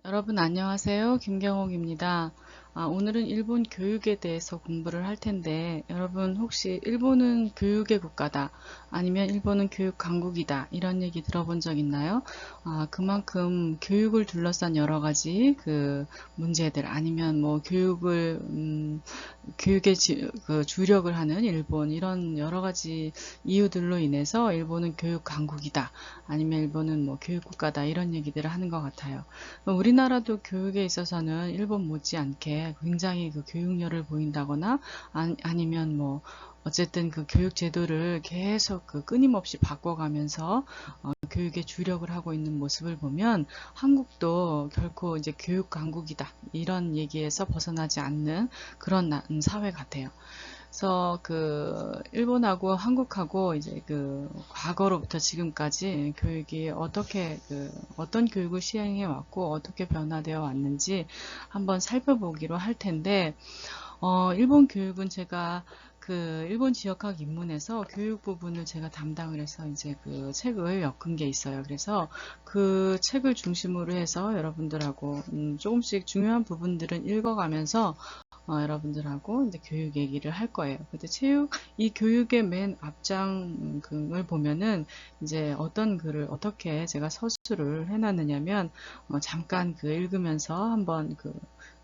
여러분 안녕하세요. 김경옥입니다. 오늘은 일본 교육에 대해서 공부를 할 텐데 여러분 혹시 일본은 교육의 국가다 아니면 일본은 교육 강국이다 이런 얘기 들어본 적 있나요? 그만큼 교육을 둘러싼 여러 가지 그 문제들 아니면 뭐 교육에 주력을 하는 일본 이런 여러 가지 이유들로 인해서 일본은 교육 강국이다 아니면 일본은 뭐 교육 국가다 이런 얘기들을 하는 것 같아요. 우리나라도 교육에 있어서는 일본 못지않게 굉장히 그 교육열을 보인다거나 아니면 뭐 어쨌든 그 교육 제도를 계속 그 끊임없이 바꿔가면서 교육에 주력을 하고 있는 모습을 보면 한국도 결코 이제 교육 강국이다 이런 얘기에서 벗어나지 않는 그런 사회 같아요. 그래서 그 일본하고 한국하고 이제 그 과거로부터 지금까지 교육이 어떻게 어떤 교육을 시행해 왔고 어떻게 변화되어 왔는지 한번 살펴보기로 할 텐데 일본 교육은 제가 그 일본 지역학 입문에서 교육 부분을 제가 담당을 해서 이제 그 책을 엮은 게 있어요. 그래서 그 책을 중심으로 해서 여러분들하고 조금씩 중요한 부분들은 읽어가면서 여러분들하고 이제 교육 얘기를 할 거예요. 근데 이 교육의 맨 앞장을 보면은 이제 어떤 글을 어떻게 제가 서술을 해놨느냐면 잠깐 그 읽으면서 한번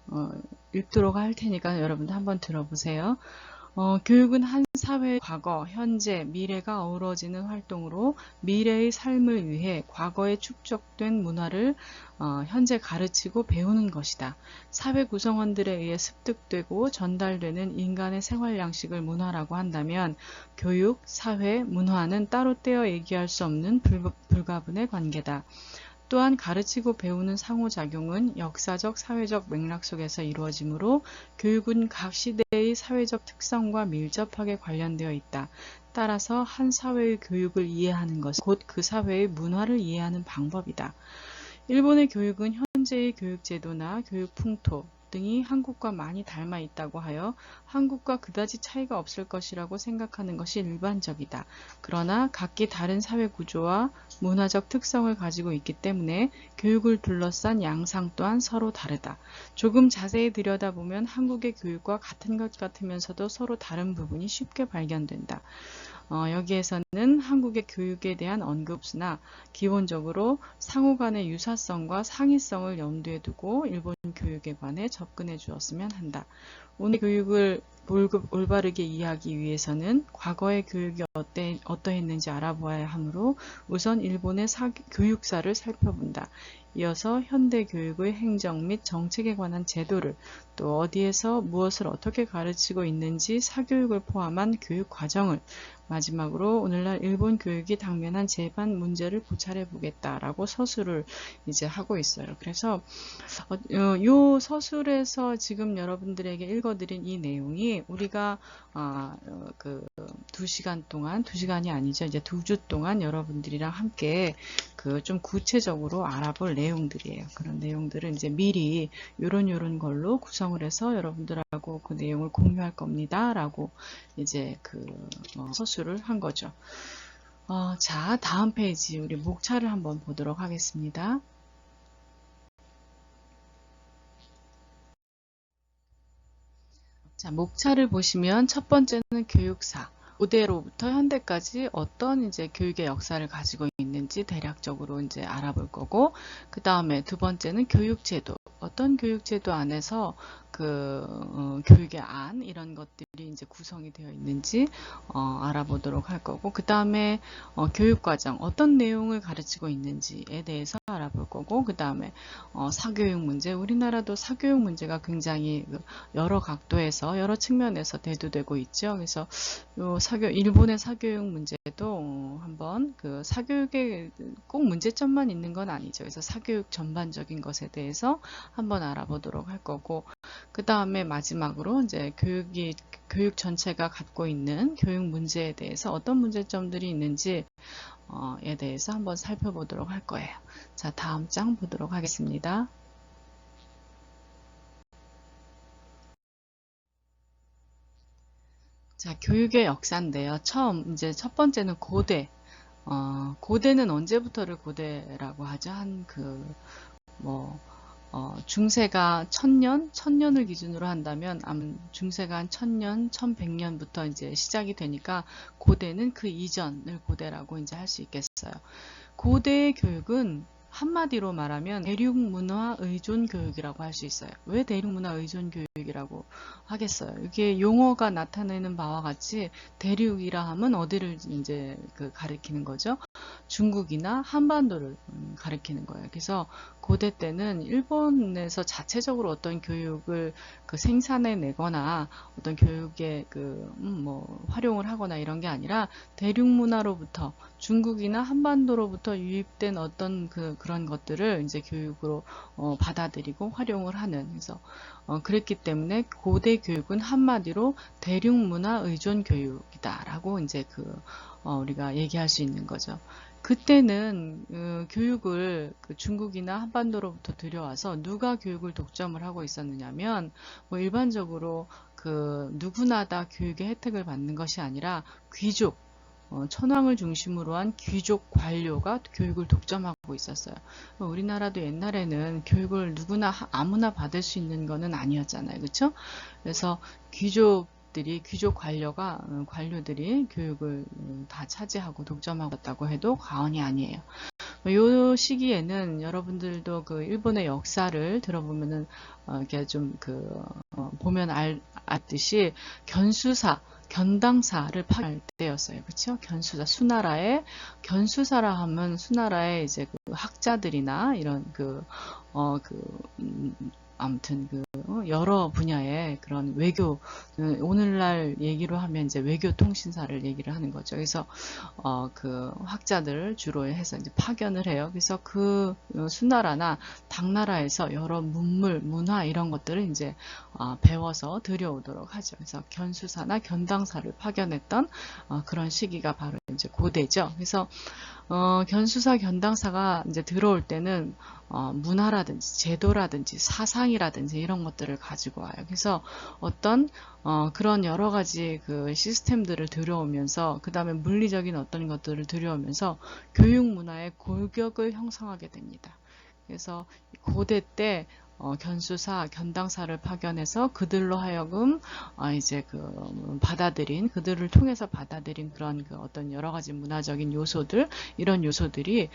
어, 읽도록 할 테니까 여러분들 한번 들어보세요. 교육은 한 사회의 과거, 현재, 미래가 어우러지는 활동으로 미래의 삶을 위해 과거에 축적된 문화를 현재 가르치고 배우는 것이다. 사회 구성원들에 의해 습득되고 전달되는 인간의 생활 양식을 문화라고 한다면 교육, 사회, 문화는 따로 떼어 얘기할 수 없는 불가분의 관계다. 또한 가르치고 배우는 상호작용은 역사적, 사회적 맥락 속에서 이루어지므로 교육은 각 시대의 사회적 특성과 밀접하게 관련되어 있다. 따라서 한 사회의 교육을 이해하는 것은 곧 그 사회의 문화를 이해하는 방법이다. 일본의 교육은 현재의 교육제도나 교육 풍토 등이 한국과 많이 닮아 있다고 하여 한국과 그다지 차이가 없을 것이라고 생각하는 것이 일반적이다. 그러나 각기 다른 사회 구조와 문화적 특성을 가지고 있기 때문에 교육을 둘러싼 양상 또한 서로 다르다. 조금 자세히 들여다보면 한국의 교육과 같은 것 같으면서도 서로 다른 부분이 쉽게 발견된다. 여기에서는 한국의 교육에 대한 언급으나 기본적으로 상호 간의 유사성과 상이성을 염두에 두고 일본 교육에 관해 접근해 주었으면 한다. 오늘 교육을 올바르게 이해하기 위해서는 과거의 교육이 어떠했는지 알아보아야 하므로 우선 일본의 교육사를 살펴본다. 이어서 현대 교육의 행정 및 정책에 관한 제도를 또 어디에서 무엇을 어떻게 가르치고 있는지 사교육을 포함한 교육 과정을 마지막으로 오늘날 일본 교육이 당면한 제반 문제를 고찰해 보겠다라고 서술을 이제 하고 있어요. 그래서 요 서술에서 지금 여러분들에게 읽어드린 이 내용이 우리가 그 2시간 동안 2시간이 아니죠. 이제 2주 동안 여러분들이랑 함께 그 좀 구체적으로 알아볼 내용들이에요. 그런 내용들은 이제 미리 요런 걸로 구성을 해서 여러분들하고 그 내용을 공유할 겁니다. 라고 이제 그 서술을 한 거죠. 자, 다음 페이지 우리 목차를 한번 보도록 하겠습니다. 자, 목차를 보시면 첫 번째는 교육사. 고대로부터 현대까지 어떤 이제 교육의 역사를 가지고 있는지 대략적으로 이제 알아볼 거고, 그 다음에 두 번째는 교육제도. 어떤 교육제도 안에서 교육의 안 이런 것들이 이제 구성이 되어 있는지 알아보도록 할 거고, 그 다음에 교육과정 어떤 내용을 가르치고 있는지에 대해서 알아볼 거고, 그 다음에 사교육 문제. 우리나라도 사교육 문제가 굉장히 여러 각도에서 여러 측면에서 대두되고 있죠. 그래서 일본의 사교육 문제도 한번 그 사교육에 꼭 문제점만 있는 건 아니죠. 그래서 사교육 전반적인 것에 대해서 한번 알아보도록 할 거고, 그 다음에 마지막으로 이제 교육 전체가 갖고 있는 교육 문제에 대해서 어떤 문제점들이 있는지에 대해서 한번 살펴보도록 할 거예요. 자, 다음 장 보도록 하겠습니다. 자, 교육의 역사인데요. 이제 첫 번째는 고대. 고대는 언제부터를 고대라고 하죠? 뭐, 중세가 1000년을 기준으로 한다면 중세가 한 1000년, 1100년부터 이제 시작이 되니까 고대는 그 이전을 고대라고 이제 할 수 있겠어요. 고대의 교육은 한마디로 말하면 대륙문화 의존 교육이라고 할 수 있어요. 왜 대륙문화 의존 교육이라고 하겠어요? 이게 용어가 나타내는 바와 같이 대륙이라 하면 어디를 이제 가리키는 거죠? 중국이나 한반도를 가리키는 거예요. 그래서 고대 때는 일본에서 자체적으로 어떤 교육을 생산해 내거나 어떤 교육에 뭐 활용을 하거나 이런 게 아니라 대륙문화로부터 중국이나 한반도로부터 유입된 어떤 그런 것들을 이제 교육으로 받아들이고 활용을 하는, 그래서 그랬기 때문에 고대 교육은 한마디로 대륙문화 의존 교육이다라고 이제 우리가 얘기할 수 있는 거죠. 그때는 교육을 중국이나 한반도로부터 들여와서 누가 교육을 독점을 하고 있었느냐면, 뭐 일반적으로 누구나 다 교육의 혜택을 받는 것이 아니라 귀족, 천황을 중심으로 한 귀족 관료가 교육을 독점하고 있었어요. 우리나라도 옛날에는 교육을 누구나 아무나 받을 수 있는 거는 아니었잖아요. 그렇죠? 그래서 귀족 관료들이 교육을 다 차지하고 독점하고 있다고 해도 과언이 아니에요. 이 시기에는 여러분들도 일본의 역사를 들어보면은 이렇게 좀 보면 알듯이 견당사를 파견할 때였어요. 그렇죠? 견수사라 하면 수나라의 이제 학자들이나 이런 아무튼 여러 분야의 그런 외교, 오늘날 얘기로 하면 이제 외교 통신사를 얘기를 하는 거죠. 그래서 학자들을 주로 해서 이제 파견을 해요. 그래서 수나라나 당나라에서 여러 문화 이런 것들을 이제 배워서 들여오도록 하죠. 그래서 견수사나 견당사를 파견했던 그런 시기가 바로 이제 고대죠. 그래서 견수사 견당사가 이제 들어올 때는 문화라든지 제도라든지 사상이라든지 이런 것들을 가지고 와요. 그래서 어떤 그런 여러 가지 시스템들을 들여오면서, 그 다음에 물리적인 어떤 것들을 들여오면서 교육 문화의 골격을 형성하게 됩니다. 그래서 고대 때 견수사, 견당사를 파견해서 그들로 하여금 이제 그들을 통해서 받아들인 그런 어떤 여러 가지 문화적인 요소들, 이런 요소들이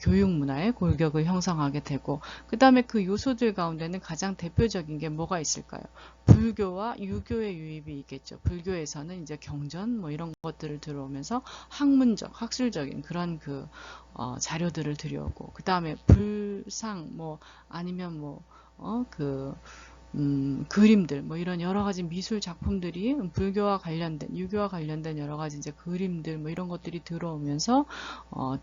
교육 문화의 골격을 형성하게 되고, 그 다음에 그 요소들 가운데는 가장 대표적인 게 뭐가 있을까요? 불교와 유교의 유입이 있겠죠. 불교에서는 이제 경전 뭐 이런 것들을 들어오면서 학문적, 학술적인 그런 자료들을 들여오고, 그 다음에 불상 뭐 아니면 그림들, 뭐 이런 여러 가지 미술 작품들이 불교와 관련된, 유교와 관련된 여러 가지 이제 그림들, 뭐 이런 것들이 들어오면서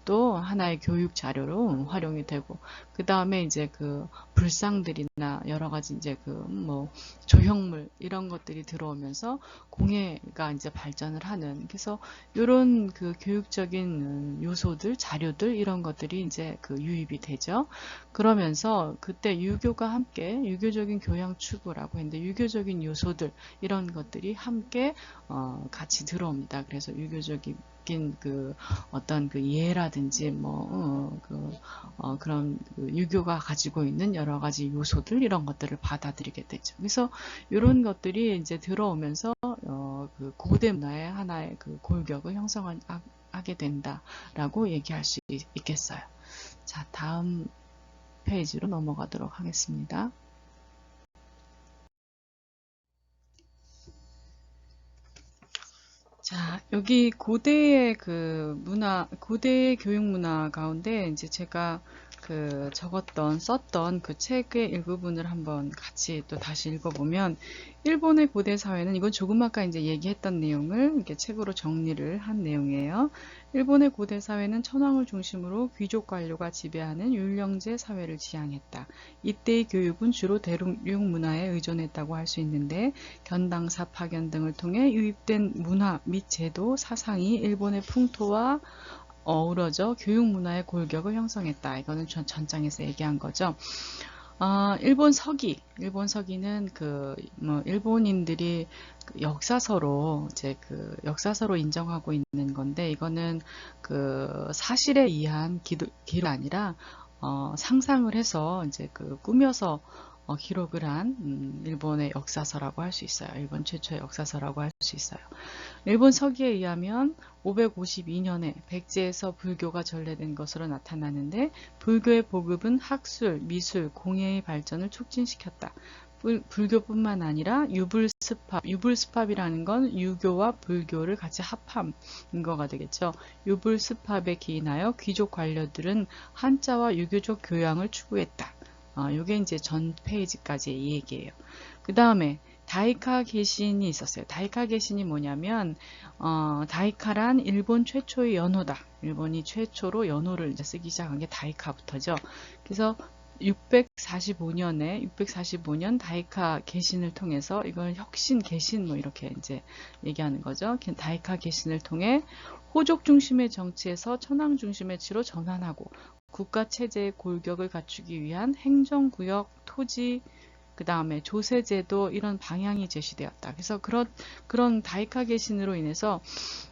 또 하나의 교육 자료로 활용이 되고, 그 다음에 이제 불상들이나 여러 가지 이제 조형물 이런 것들이 들어오면서 공예가 이제 발전을 하는, 그래서 이런 교육적인 요소들, 자료들 이런 것들이 이제 유입이 되죠. 그러면서 그때 유교가 함께 유교적인 교양 추구라고 했는데, 유교적인 요소들 이런 것들이 함께 같이 들어옵니다. 그래서 유교적인 어떤 예라든지 그런 유교가 가지고 있는 여러 가지 요소들 이런 것들을 받아들이게 되죠. 그래서 이런 것들이 이제 들어오면서 고대 문화의 하나의 골격을 형성하게 된다라고 얘기할 수 있겠어요. 자, 다음 페이지로 넘어가도록 하겠습니다. 자, 여기 고대의 고대의 교육 문화 가운데 이제 제가 썼던 책의 일부분을 한번 같이 또 다시 읽어보면, 일본의 고대 사회는, 이건 조금 아까 이제 얘기했던 내용을 이렇게 책으로 정리를 한 내용이에요. 일본의 고대 사회는 천황을 중심으로 귀족 관료가 지배하는 율령제 사회를 지향했다. 이때의 교육은 주로 대륙 문화에 의존했다고 할 수 있는데, 견당사 파견 등을 통해 유입된 문화 및 제도, 사상이 일본의 풍토와 어우러져 교육 문화의 골격을 형성했다. 이거는 전장에서 얘기한 거죠. 일본 서기는 일본인들이 역사서로 역사서로 인정하고 있는 건데, 이거는 사실에 의한 기록이 아니라 상상을 해서 이제 그 꾸며서 기록을 한 일본의 역사서라고 할 수 있어요. 일본 최초의 역사서라고 할 수 있어요. 일본 서기에 의하면 552년에 백제에서 불교가 전래된 것으로 나타나는데 불교의 보급은 학술, 미술, 공예의 발전을 촉진시켰다. 불교뿐만 아니라 유불스팝이라는 건 유교와 불교를 같이 합한 거가 되겠죠. 유불스팝에 기인하여 귀족 관료들은 한자와 유교적 교양을 추구했다. 요게 이제 전 페이지까지의 이 얘기예요. 그 다음에 다이카 계신이 있었어요. 다이카 계신이 뭐냐면 다이카란 일본 최초의 연호다. 일본이 최초로 연호를 이제 쓰기 시작한 게 다이카부터죠. 그래서 645년 다이카 계신을 통해서 이걸 혁신 계신 뭐 이렇게 이제 얘기하는 거죠. 다이카 계신을 통해 호족 중심의 정치에서 천황 중심의 치로 전환하고 국가 체제의 골격을 갖추기 위한 행정구역, 토지, 그 다음에 조세제도 이런 방향이 제시되었다. 그래서 그런 다이카 계신으로 인해서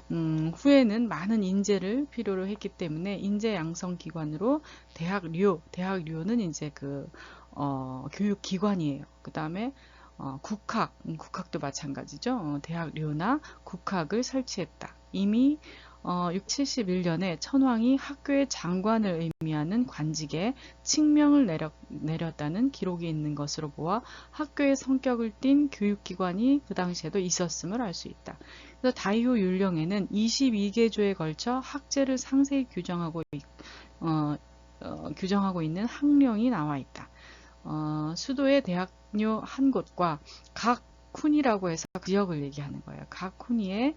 후에는 많은 인재를 필요로 했기 때문에 인재 양성 기관으로 대학료는 이제 교육기관이에요. 그 다음에 국학도 마찬가지죠. 대학료나 국학을 설치했다. 이미 671년에 천황이 학교의 장관을 의미하는 관직에 칙명을 내렸다는 기록이 있는 것으로 보아 학교의 성격을 띤 교육기관이 그 당시에도 있었음을 알 수 있다. 그래서 다이호 율령에는 22개조에 걸쳐 학제를 상세히 규정하고 있는 학령이 나와 있다. 수도의 대학료 한 곳과 각 쿤이라고 해서 지역을 얘기하는 거예요. 각 쿤이의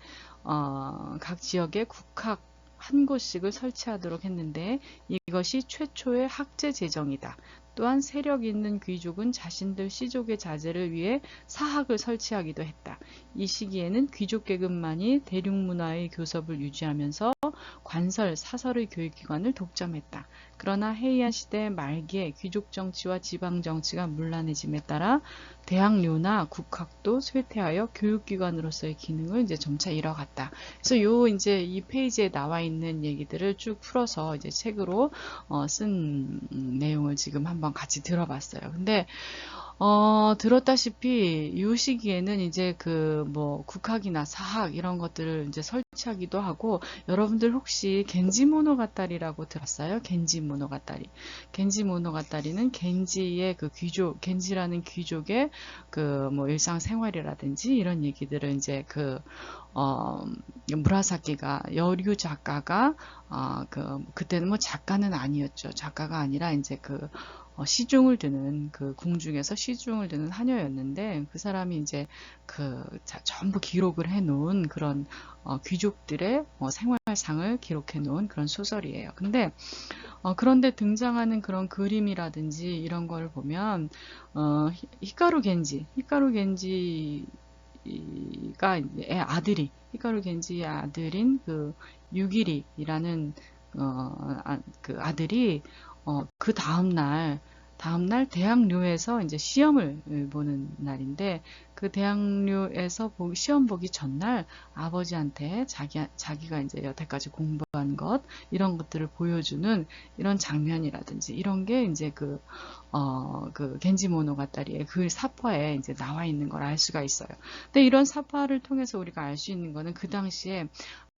각 지역에 국학 한 곳씩을 설치하도록 했는데 이것이 최초의 학제 제정이다. 또한 세력 있는 귀족은 자신들 시족의 자제를 위해 사학을 설치하기도 했다. 이 시기에는 귀족 계급만이 대륙문화의 교섭을 유지하면서 관설, 사설의 교육기관을 독점했다. 그러나 해이안 시대 말기에 귀족 정치와 지방 정치가 문란해짐에 따라 대학료나 국학도 쇠퇴하여 교육기관으로서의 기능을 이제 점차 잃어갔다. 그래서 이제 이 페이지에 나와 있는 얘기들을 쭉 풀어서 이제 책으로 쓴 내용을 지금 한번 같이 들어봤어요. 근데 들었다시피 이 시기에는 이제 국학이나 사학 이런 것들을 이제 설치하기도 하고 여러분들 혹시 겐지모노가타리라고 들었어요? 겐지모노가타리. 겐지모노가타리는 겐지의 겐지라는 귀족의 일상생활이라든지 이런 얘기들을 이제 무라사키가 여류 작가가 그때는 뭐 작가는 아니었죠. 작가가 아니라 이제 시중을 드는 궁중에서 시중을 드는 하녀였는데 그 사람이 이제 전부 기록을 해놓은 그런 귀족들의 생활상을 기록해 놓은 그런 소설이에요. 근데 그런데 등장하는 그런 그림이라든지 이런 걸 보면 히카루 겐지가 히카루 겐지의 아들인 유기리라는 그 아들이 그 다음날 대학료에서 이제 시험을 보는 날인데 그 대학료에서 시험 보기 전날 아버지한테 자기가 이제 여태까지 공부한 것 이런 것들을 보여주는 이런 장면이라든지 이런 게 이제 겐지모노가타리의 그 사파에 이제 나와 있는 걸 알 수가 있어요. 근데 이런 사파를 통해서 우리가 알 수 있는 거는 그 당시에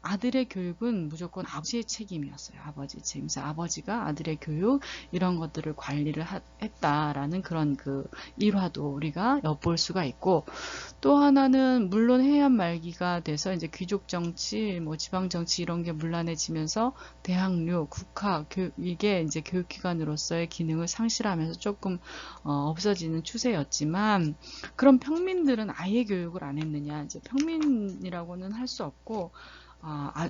아들의 교육은 무조건 아버지의 책임이었어요. 아버지의 책임. 그래서 아버지가 아들의 교육 이런 것들을 관리를 했다라는 그런 일화도 우리가 엿볼 수가 있고 또 하나는 물론 해안 말기가 돼서 이제 귀족 정치, 지방 정치 이런 게 문란해지면서 대학료, 국학, 이게 이제 교육기관으로서의 기능을 상실하면서 조금 없어지는 추세였지만 그럼 평민들은 아예 교육을 안 했느냐? 이제 평민이라고는 할 수 없고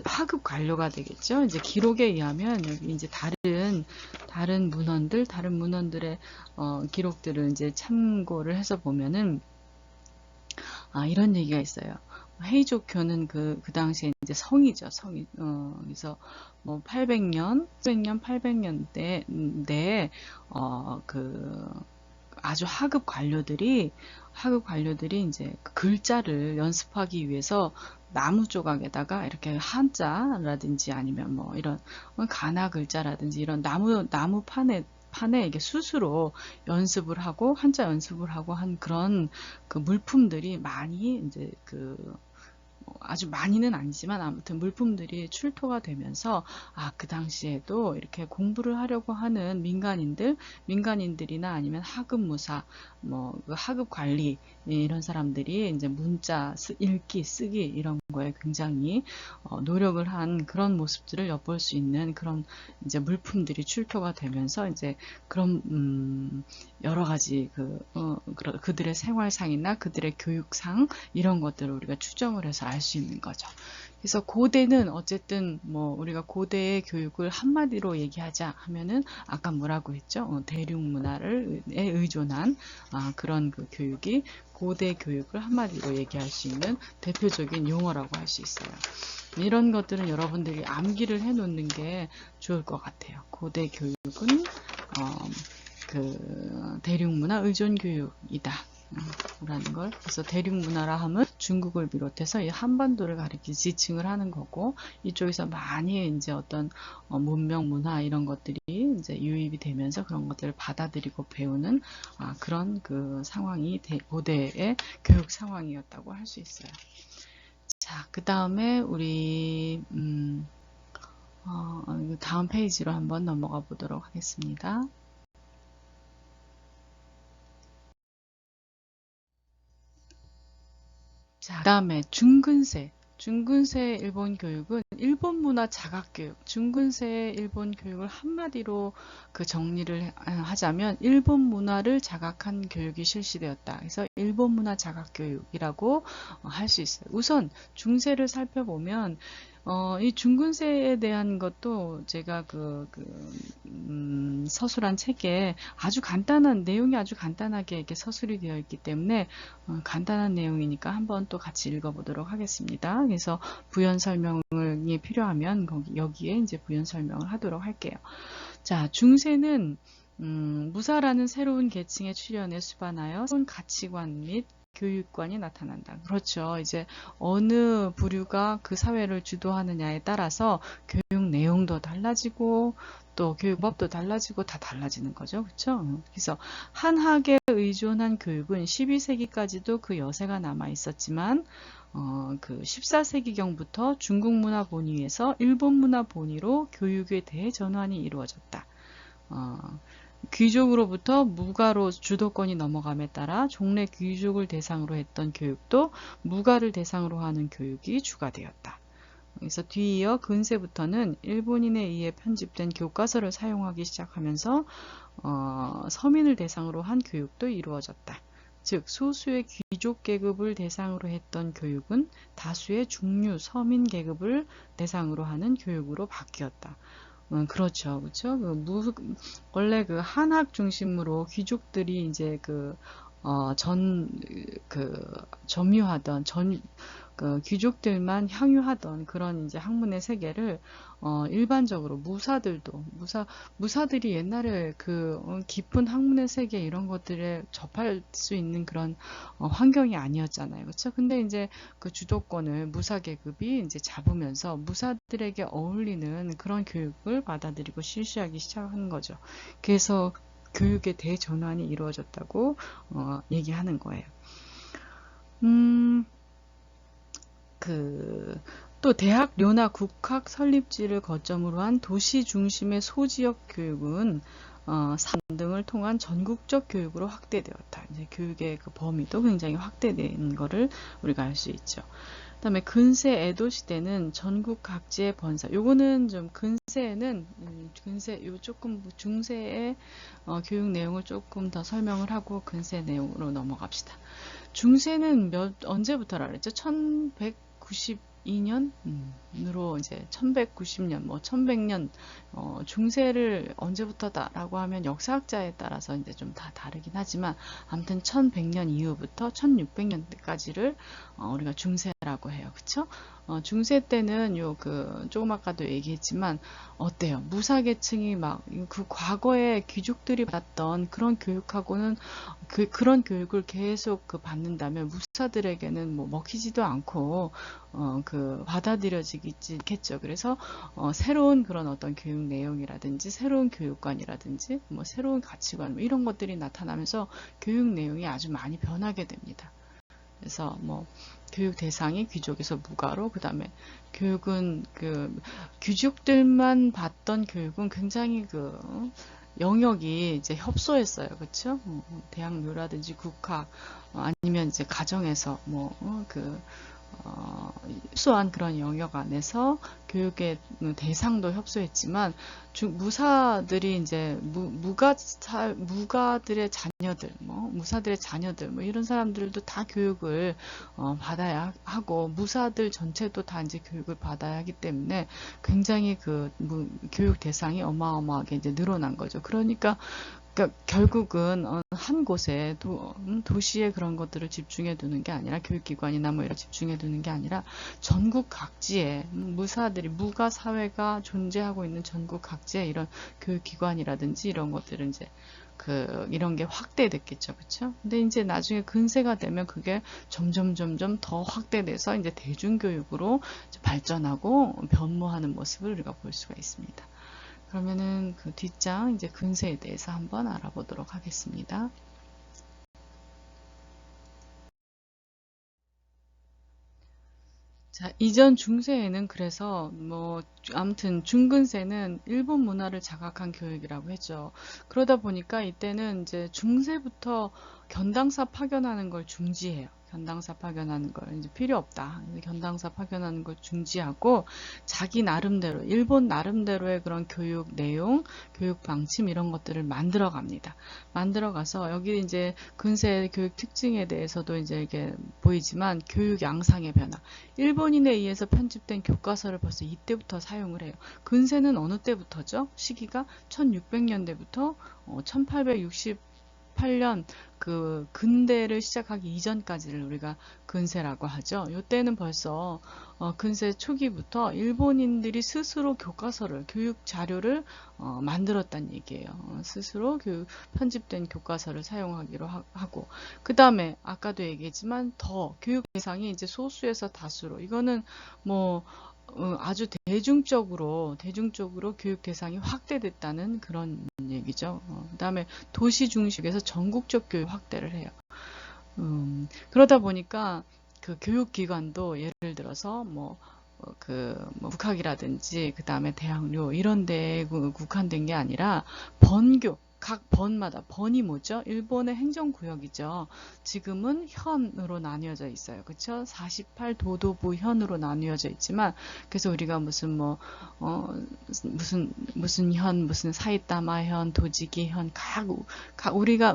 하급 관료가 되겠죠. 이제 기록에 의하면 여기 이제 다른 문헌들의 기록들을 이제 참고를 해서 보면은 이런 얘기가 있어요. 헤이조교는 그 당시에 이제 성이죠. 그래서 800년대에 아주 하급 관료들이 이제 그 글자를 연습하기 위해서 나무 조각에다가 이렇게 한자라든지 아니면 뭐 이런 가나 글자라든지 이런 나무 판에 이게 숯으로 연습을 하고 한자 연습을 하고 한 그런 그 물품들이 많이 이제 아주 많이는 아니지만 아무튼 물품들이 출토가 되면서 그 당시에도 이렇게 공부를 하려고 하는 민간인들이나 아니면 하급무사, 뭐 하급 관리 이런 사람들이 이제 문자 읽기 쓰기 이런 거에 굉장히 노력을 한 그런 모습들을 엿볼 수 있는 그런 이제 물품들이 출토가 되면서 이제 그런 여러 가지 그들의 생활상이나 그들의 교육상 이런 것들을 우리가 추정을 해서 알 수 있는 거죠. 그래서 고대는 어쨌든 뭐 우리가 고대의 교육을 한마디로 얘기하자 하면은 아까 뭐라고 했죠? 대륙문화에 의존한 그런 그 교육이 고대 교육을 한마디로 얘기할 수 있는 대표적인 용어라고 할 수 있어요. 이런 것들은 여러분들이 암기를 해 놓는 게 좋을 것 같아요. 고대 교육은 그 대륙문화 의존 교육이다. 라는 걸. 그래서 대륙문화라 하면 중국을 비롯해서 이 한반도를 가리키 지칭을 하는 거고, 이쪽에서 많이 이제 어떤 문명, 문화 이런 것들이 이제 유입이 되면서 그런 것들을 받아들이고 배우는 그런 그 상황이 고대의 교육 상황이었다고 할 수 있어요. 자, 그 다음에 우리 다음 페이지로 한번 넘어가 보도록 하겠습니다. 자, 그 다음에 중근세 일본 교육은 일본 문화 자각교육. 중근세 일본 교육을 한마디로 그 정리를 하자면 일본 문화를 자각한 교육이 실시되었다. 그래서 일본 문화 자각교육이라고 할 수 있어요. 우선 중세를 살펴보면 이 중근세에 대한 것도 제가 서술한 책에 아주 간단한 내용이 아주 간단하게 이렇게 서술이 되어 있기 때문에 간단한 내용이니까 한번 또 같이 읽어보도록 하겠습니다. 그래서 부연 설명이 필요하면 여기에 이제 부연 설명을 하도록 할게요. 자, 중세는 무사라는 새로운 계층의 출현에 수반하여 새로운 가치관 및 교육관이 나타난다. 그렇죠. 이제 어느 부류가 그 사회를 주도하느냐에 따라서 교육 내용도 달라지고 또 교육법도 달라지고 다 달라지는 거죠. 그렇죠? 그래서 한학에 의존한 교육은 12세기까지도 그 여세가 남아 있었지만 그 14세기경부터 중국 문화 본위에서 일본 문화 본위로 교육에 대해 전환이 이루어졌다. 귀족으로부터 무가로 주도권이 넘어감에 따라 종래 귀족을 대상으로 했던 교육도 무가를 대상으로 하는 교육이 주가되었다. 그래서 뒤이어 근세부터는 일본인에 의해 편집된 교과서를 사용하기 시작하면서 서민을 대상으로 한 교육도 이루어졌다. 즉 소수의 귀족 계급을 대상으로 했던 교육은 다수의 중류 서민 계급을 대상으로 하는 교육으로 바뀌었다. 그렇죠, 그렇죠. 원래 그 한학 중심으로 귀족들이 이제 점유하던 귀족들만 향유하던 그런 이제 학문의 세계를 일반적으로 무사들이 옛날에 깊은 학문의 세계 이런 것들에 접할 수 있는 그런 환경이 아니었잖아요. 그렇죠? 근데 이제 그 주도권을 무사 계급이 이제 잡으면서 무사들에게 어울리는 그런 교육을 받아들이고 실시하기 시작한 거죠. 그래서 교육의 대전환이 이루어졌다고 얘기하는 거예요. 또 대학료나 국학 설립지를 거점으로 한 도시 중심의 소지역 교육은 등을 통한 전국적 교육으로 확대되었다. 이제 교육의 그 범위도 굉장히 확대된 것을 우리가 알 수 있죠. 그다음에 근세 에도 시대는 전국 각지의 번사. 요거는 좀 근세에는 요 조금 중세의 교육 내용을 조금 더 설명을 하고 근세 내용으로 넘어갑시다. 중세는 언제부터라 그랬죠? 1192년으로 이제 1190년, 1100년 중세를 언제부터다라고 하면 역사학자에 따라서 이제 좀 다 다르긴 하지만 아무튼 1100년 이후부터 1600년대까지를 우리가 중세라고 해요. 그쵸? 중세 때는 조금 아까도 얘기했지만 어때요? 무사계층이 막 그 과거에 귀족들이 받았던 그런 교육하고는 그런 교육을 계속 받는다면 무사들에게는 뭐 먹히지도 않고 받아들여지겠지 겠죠. 그래서 새로운 그런 어떤 교육 내용이라든지 새로운 교육관이라든지 뭐 새로운 가치관 뭐 이런 것들이 나타나면서 교육 내용이 아주 많이 변하게 됩니다. 그래서 뭐 교육 대상이 귀족에서 무가로, 그 다음에 교육은 귀족들만 받던 교육은 굉장히 영역이 이제 협소했어요. 그렇죠? 대학교라든지 국학, 아니면 이제 가정에서 협소한 그런 영역 안에서 교육의 대상도 협소했지만 무사들이 이제 무가들의 자녀들, 무사들의 자녀들, 이런 사람들도 다 교육을 받아야 하고 무사들 전체도 다 이제 교육을 받아야 하기 때문에 굉장히 교육 대상이 어마어마하게 이제 늘어난 거죠. 그러니까 결국은 한 곳에 도시에 그런 것들을 집중해 두는 게 아니라 교육기관이나 뭐 이런 집중해 두는 게 아니라 전국 각지에 무가 사회가 존재하고 있는 전국 각지에 이런 교육기관이라든지 이런 것들은 이제 이런 게 확대됐겠죠. 그렇죠? 근데 이제 나중에 근세가 되면 그게 점점 더 확대돼서 이제 대중교육으로 이제 발전하고 변모하는 모습을 우리가 볼 수가 있습니다. 그러면은 뒷장 이제 근세에 대해서 한번 알아보도록 하겠습니다. 자, 이전 중세에는 그래서 아무튼 중근세는 일본 문화를 자각한 교육이라고 했죠. 그러다 보니까 이때는 이제 중세부터 견당사 파견하는 걸 중지해요. 견당사 파견하는 걸 이제 필요 없다. 견당사 파견하는 걸 중지하고 자기 나름대로 일본 나름대로의 그런 교육 내용, 교육 방침 이런 것들을 만들어 갑니다. 만들어 가서 여기 이제 근세 교육 특징에 대해서도 이제 이게 보이지만 교육 양상의 변화. 일본인에 의해서 편집된 교과서를 벌써 이때부터 사용을 해요. 근세는 어느 때부터죠? 시기가 1600년대부터 1868년 근대를 시작하기 이전까지를 우리가 근세라고 하죠. 이때는 벌써 근세 초기부터 일본인들이 스스로 교과서를, 교육 자료를 만들었다는 얘기예요. 스스로 편집된 교과서를 사용하기로 하고, 그 다음에 아까도 얘기했지만 더 교육 대상이 이제 소수에서 다수로, 이거는 아주 대중적으로 교육 대상이 확대됐다는 그런 얘기죠. 그 다음에 도시 중심에서 전국적 교육 확대를 해요. 그러다 보니까 교육기관도 예를 들어서 국학이라든지 그 다음에 대학교 이런 데에 국한된 게 아니라 각 번마다, 번이 뭐죠? 일본의 행정구역이죠. 지금은 현으로 나뉘어져 있어요. 그쵸? 48도도부 현으로 나뉘어져 있지만, 그래서 우리가 무슨 현, 무슨 사이타마 현, 도지기 현,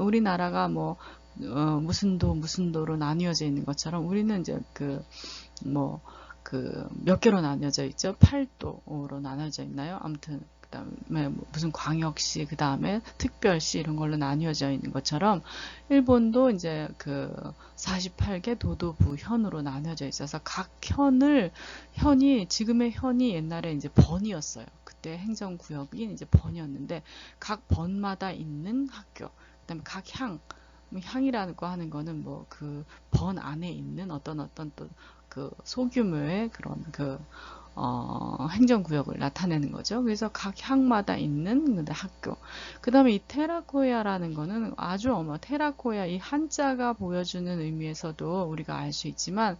우리나라가 무슨 도로 나뉘어져 있는 것처럼 우리는 이제 몇 개로 나뉘어져 있죠? 8도로 나뉘어져 있나요? 아무튼 그 다음에 무슨 광역시, 그 다음에 특별시 이런 걸로 나뉘어져 있는 것처럼 일본도 이제 48개 도도부 현으로 나뉘어져 있어서 각 지금의 현이 옛날에 이제 번이었어요. 그때 행정구역이 이제 번이었는데 각 번마다 있는 학교, 그 다음에 각 향이라고 하는 거는 번 안에 있는 어떤 또 소규모의 그런 행정구역을 나타내는 거죠. 그래서 각 향마다 있는 학교. 그 다음에 이 테라코야라는 거는 테라코야 이 한자가 보여주는 의미에서도 우리가 알 수 있지만,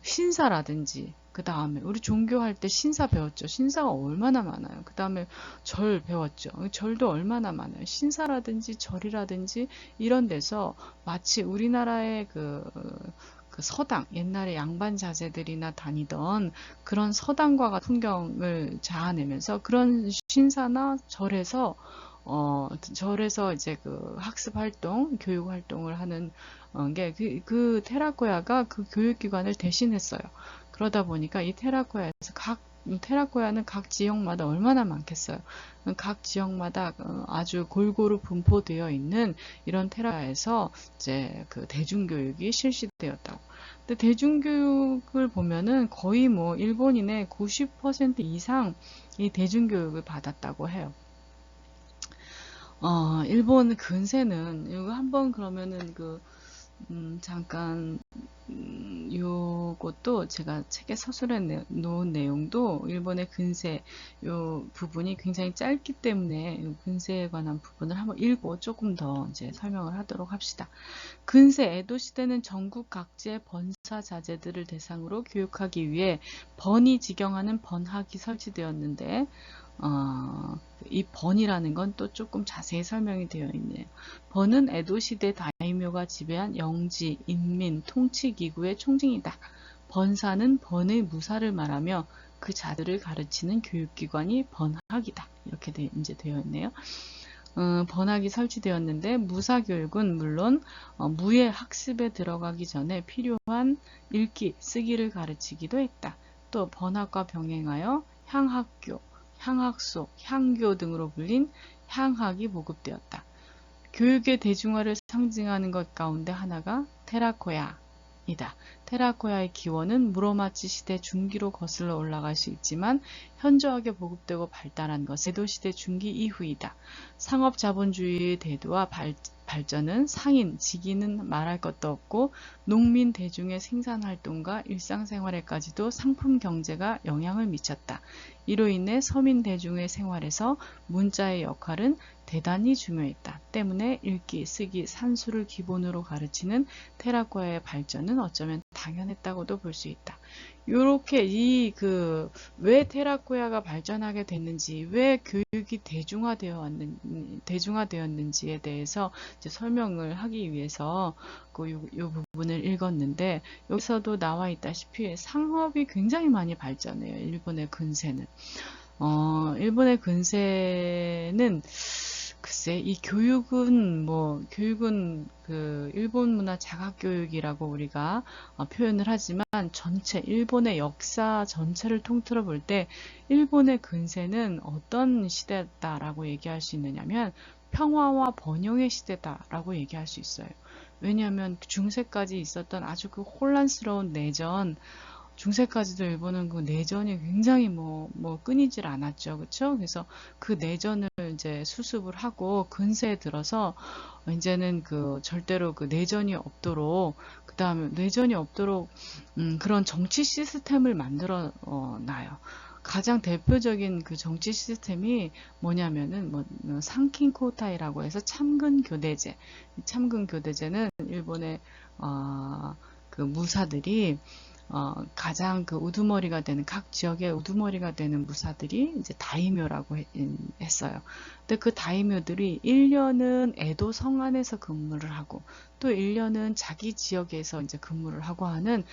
신사라든지, 그 다음에 우리 종교할 때 신사 배웠죠. 신사가 얼마나 많아요. 그 다음에 절 배웠죠. 절도 얼마나 많아요. 신사라든지 절이라든지 이런 데서 마치 우리나라의 서당, 옛날에 양반 자제들이나 다니던 그런 서당과 같은 풍경을 자아내면서 그런 신사나 절에서 이제 학습 활동, 교육 활동을 하는 게 테라코야가 그 교육기관을 대신했어요. 그러다 보니까 이 테라코야는 각 지역마다 얼마나 많겠어요. 각 지역마다 아주 골고루 분포되어 있는 이런 테라코야에서 이제 대중교육이 실시되었다고. 근데 대중교육을 보면은 거의 뭐 일본인의 90% 이상 이 대중교육을 받았다고 해요. 일본 근세는 이거 한번 그러면은 잠깐 요것도 제가 책에 서술해 놓은 내용도 일본의 근세 요 부분이 굉장히 짧기 때문에 요 근세에 관한 부분을 한번 읽고 조금 더 이제 설명을 하도록 합시다. 근세 에도 시대는 전국 각지의 번사 자제들을 대상으로 교육하기 위해 번이 지경하는 번학이 설치되었는데 이 번이라는 건 또 조금 자세히 설명이 되어 있네요. 번은 에도시대 다이묘가 지배한 영지, 인민, 통치기구의 총징이다. 번사는 번의 무사를 말하며 그 자들을 가르치는 교육기관이 번학이다. 이렇게 이제 되어 있네요. 번학이 설치되었는데 무사교육은 물론 무예 학습에 들어가기 전에 필요한 읽기, 쓰기를 가르치기도 했다. 또 번학과 병행하여 향학교, 향학소, 향교 등으로 불린 향학이 보급되었다. 교육의 대중화를 상징하는 것 가운데 하나가 테라코야이다. 테라코야의 기원은 무로마치 시대 중기로 거슬러 올라갈 수 있지만 현저하게 보급되고 발달한 것은 에도 시대 중기 이후이다. 상업 자본주의의 대두와 발전은 상인, 직인은 말할 것도 없고 농민 대중의 생산활동과 일상생활에까지도 상품 경제가 영향을 미쳤다. 이로 인해 서민 대중의 생활에서 문자의 역할은 대단히 중요했다. 때문에 읽기, 쓰기, 산수를 기본으로 가르치는 테라코야의 발전은 어쩌면 당연했다고도 볼 수 있다. 요렇게 왜 테라코야가 발전하게 됐는지, 왜 교육이 대중화되었는지에 대해서 이제 설명을 하기 위해서 요 부분을 읽었는데, 여기서도 나와 있다시피 상업이 굉장히 많이 발전해요. 일본의 근세는. 일본의 근세는 글쎄, 이 교육은 일본 문화 자각교육이라고 우리가 표현을 하지만 일본의 역사 전체를 통틀어 볼 때 일본의 근세는 어떤 시대다라고 얘기할 수 있느냐면 평화와 번영의 시대다라고 얘기할 수 있어요. 왜냐하면 중세까지 있었던 아주 혼란스러운 내전, 중세까지도 일본은 그 내전이 굉장히 끊이질 않았죠. 그쵸? 그래서 그 내전을 이제 수습을 하고 근세에 들어서 이제는 절대로 내전이 없도록, 그 다음에 내전이 없도록, 그런 정치 시스템을 만들어 놔요. 가장 대표적인 그 정치 시스템이 뭐냐면은 상킨코타이라고 해서 참근교대제. 참근교대제는 일본의 무사들이 가장 우두머리가 되는, 각 지역의 우두머리가 되는 무사들이 이제 다이묘라고 했어요. 근데 그 다이묘들이 1년은 에도 성안에서 근무를 하고 또 1년은 자기 지역에서 이제 근무를 하고 하는,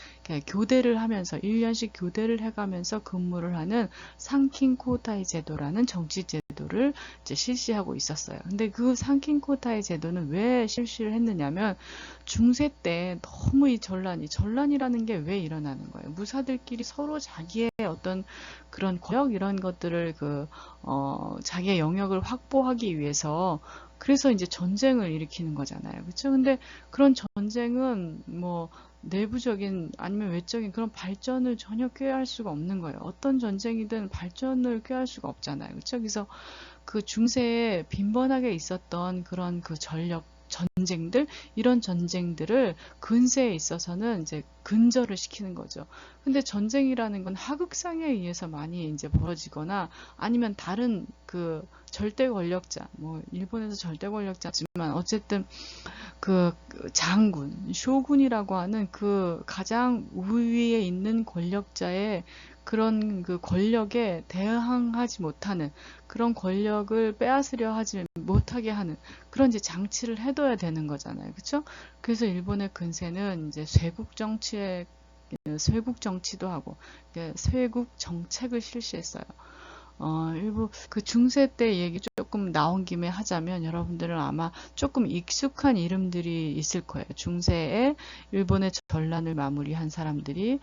교대를 하면서 1년씩 교대를 해가면서 근무를 하는 상킨코타이 제도라는 정치 제도를 이제 실시하고 있었어요. 근데 그 상킨코타이 제도는 왜 실시를 했느냐면 중세 때 너무 이 전란이라는 게 왜 일어나는 거예요? 무사들끼리 서로 자기의 어떤 그런 권력 이런 것들을 자기의 영역을 확보하기 위해서, 그래서 이제 전쟁을 일으키는 거잖아요. 그렇죠? 근데 그런 전쟁은 내부적인 아니면 외적인 그런 발전을 전혀 꾀할 수가 없는 거예요. 어떤 전쟁이든 발전을 꾀할 수가 없잖아요. 그렇죠? 그래서 그 중세에 빈번하게 있었던 그런 전쟁들, 이런 전쟁들을 근세에 있어서는 이제 근절을 시키는 거죠. 근데 전쟁이라는 건 하극상에 의해서 많이 이제 벌어지거나 아니면 다른 절대 권력자, 일본에서 절대 권력자지만 어쨌든 장군, 쇼군이라고 하는 가장 우위에 있는 권력자의 그런 권력에 대항하지 못하는, 그런 권력을 빼앗으려 하지 못하게 하는 그런 이제 장치를 해둬야 되는 거잖아요. 그렇죠? 그래서 일본의 근세는 이제 쇄국 정치도 하고 쇄국 정책을 실시했어요. 일부 중세 때 얘기 조금 나온 김에 하자면 여러분들은 아마 조금 익숙한 이름들이 있을 거예요. 중세에 일본의 전란을 마무리한 사람들이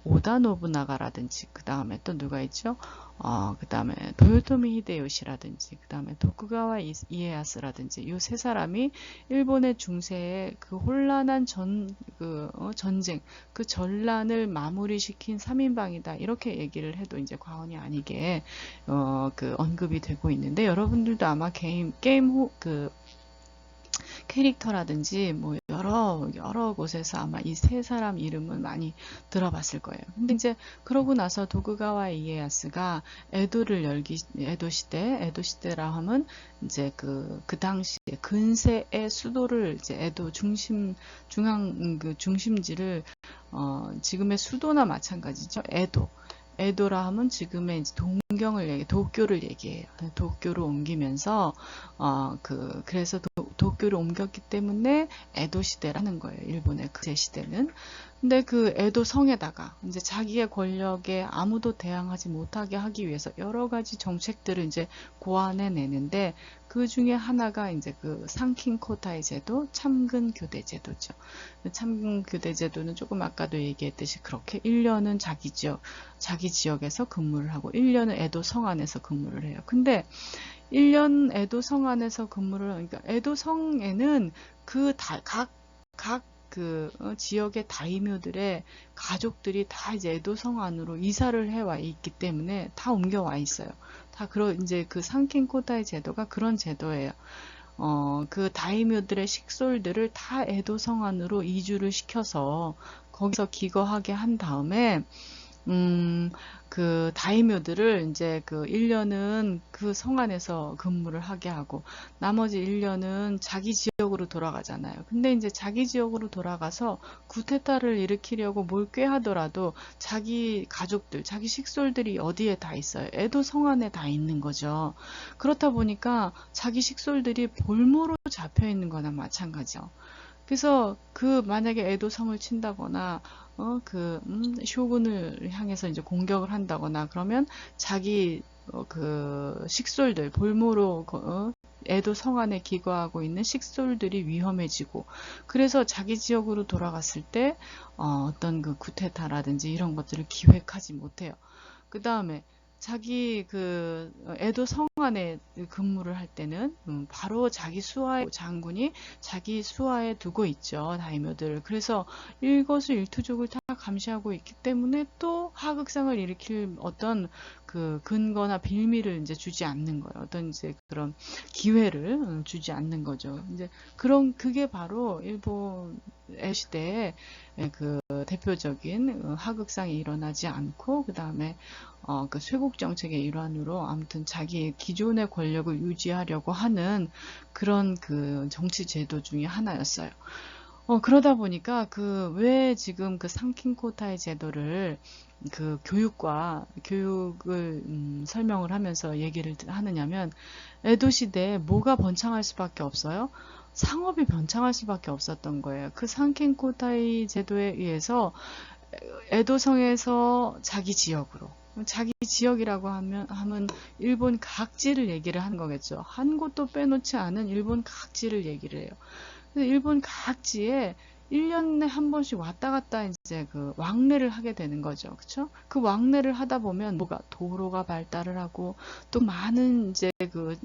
오다 노부나가라든지, 그 다음에 또 누가 있죠? 그 다음에 도요토미 히데요시라든지, 그 다음에 도쿠가와 이에야스라든지, 요 세 사람이 일본의 중세의 그 혼란한 전쟁, 그 전란을 마무리시킨 3인방이다. 이렇게 얘기를 해도 이제 과언이 아니게, 언급이 되고 있는데, 여러분들도 아마 캐릭터라든지 뭐 여러 곳에서 아마 이 세 사람 이름은 많이 들어봤을 거예요. 근데 이제 그러고 나서 도쿠가와 이에야스가 에도 시대라 하면 이제 그 당시에 근세의 수도를 이제 에도 중심지를 지금의 수도나 마찬가지죠. 에도라 하면 지금의 이제 도쿄를 얘기해요. 도쿄로 옮기면서 그래서 도쿄를 옮겼기 때문에 에도 시대라는 거예요. 일본의 그 시대는. 근데 그 에도 성에다가 이제 자기의 권력에 아무도 대항하지 못하게 하기 위해서 여러 가지 정책들을 이제 고안해 내는데, 그 중에 하나가 이제 그 상킹코타이 제도, 참근 교대 제도죠. 참근 교대 제도는 조금 아까도 얘기했듯이 그렇게 1년은 자기 지역에서 근무를 하고 1년은 에도 성 안에서 근무를 해요. 근데 1년 에도 성 안에서 그러니까 에도 성에는 각 지역의 다이묘들의 가족들이 다 이제 에도 성 안으로 이사를 해와 있기 때문에 다 옮겨와 있어요. 이제 그 상킹코타이 제도가 그런 제도예요. 그 다이묘들의 식솔들을 다 에도 성 안으로 이주를 시켜서 거기서 기거하게 한 다음에, 그 다이묘들을 이제 그 1년은 그 성 안에서 근무를 하게 하고, 나머지 1년은 자기 지역으로 돌아가잖아요. 근데 이제 자기 지역으로 돌아가서 쿠데타를 일으키려고 뭘 꾀하더라도 자기 가족들, 자기 식솔들이 어디에 다 있어요? 에도 성 안에 다 있는 거죠. 그렇다 보니까 자기 식솔들이 볼모로 잡혀 있는 거나 마찬가지죠. 그래서 만약에 에도 성을 친다거나 쇼군을 향해서 이제 공격을 한다거나 그러면 자기 그 식솔들 볼모로 에도 성 안에 기거하고 있는 식솔들이 위험해지고, 그래서 자기 지역으로 돌아갔을 때 어떤 그 쿠데타라든지 이런 것들을 기획하지 못해요. 그 다음에 자기 에도 성 안에 근무를 할 때는 바로 자기 수하의 장군이 자기 수하에 두고 있죠, 다이묘들. 그래서 일거수일투족을 다 감시하고 있기 때문에 또 하극상을 일으킬 어떤 그 근거나 빌미를 이제 주지 않는 거예요. 어떤 이제 그런 기회를 주지 않는 거죠. 이제 그게 바로 일본 시대의 그 대표적인 하극상이 일어나지 않고, 그 다음에 그 쇄국 정책의 일환으로 아무튼 자기 기존의 권력을 유지하려고 하는 그런 그 정치 제도 중에 하나였어요. 그러다 보니까 왜 지금 그 상킹코타이 제도를 교육을 설명을 하면서 얘기를 하느냐면, 에도 시대에 뭐가 번창할 수밖에 없어요? 상업이 번창할 수밖에 없었던 거예요. 그 상킹코타이 제도에 의해서 에도성에서 자기 지역이라고 하면 일본 각지를 얘기를 하는 거겠죠. 한 곳도 빼놓지 않은 일본 각지를 얘기를 해요. 그래서 일본 각지에 1년에 한 번씩 왔다 갔다 이제 그 왕래를 하게 되는 거죠. 그쵸? 그 왕래를 하다 보면 도로가 발달을 하고, 또 많은 이제 그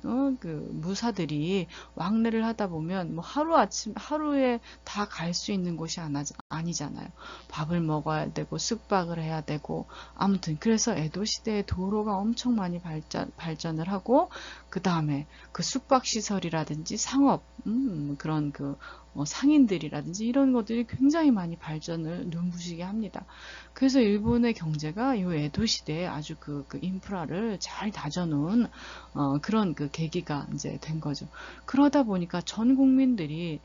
무사들이 왕래를 하다 보면 뭐 하루에 다 갈 수 있는 곳이 아니잖아요. 밥을 먹어야 되고, 숙박을 해야 되고, 아무튼 그래서 에도 시대에 도로가 엄청 많이 발전을 하고, 그 다음에 그 숙박시설이라든지 상업, 그런 상인들이라든지 이런 것들이 굉장히 많이 발전을 눈부시게 합니다. 그래서 일본의 경제가 이 에도 시대에 아주 그 인프라를 잘 다져놓은 그런 그 계기가 이제 된 거죠. 그러다 보니까 전 국민들이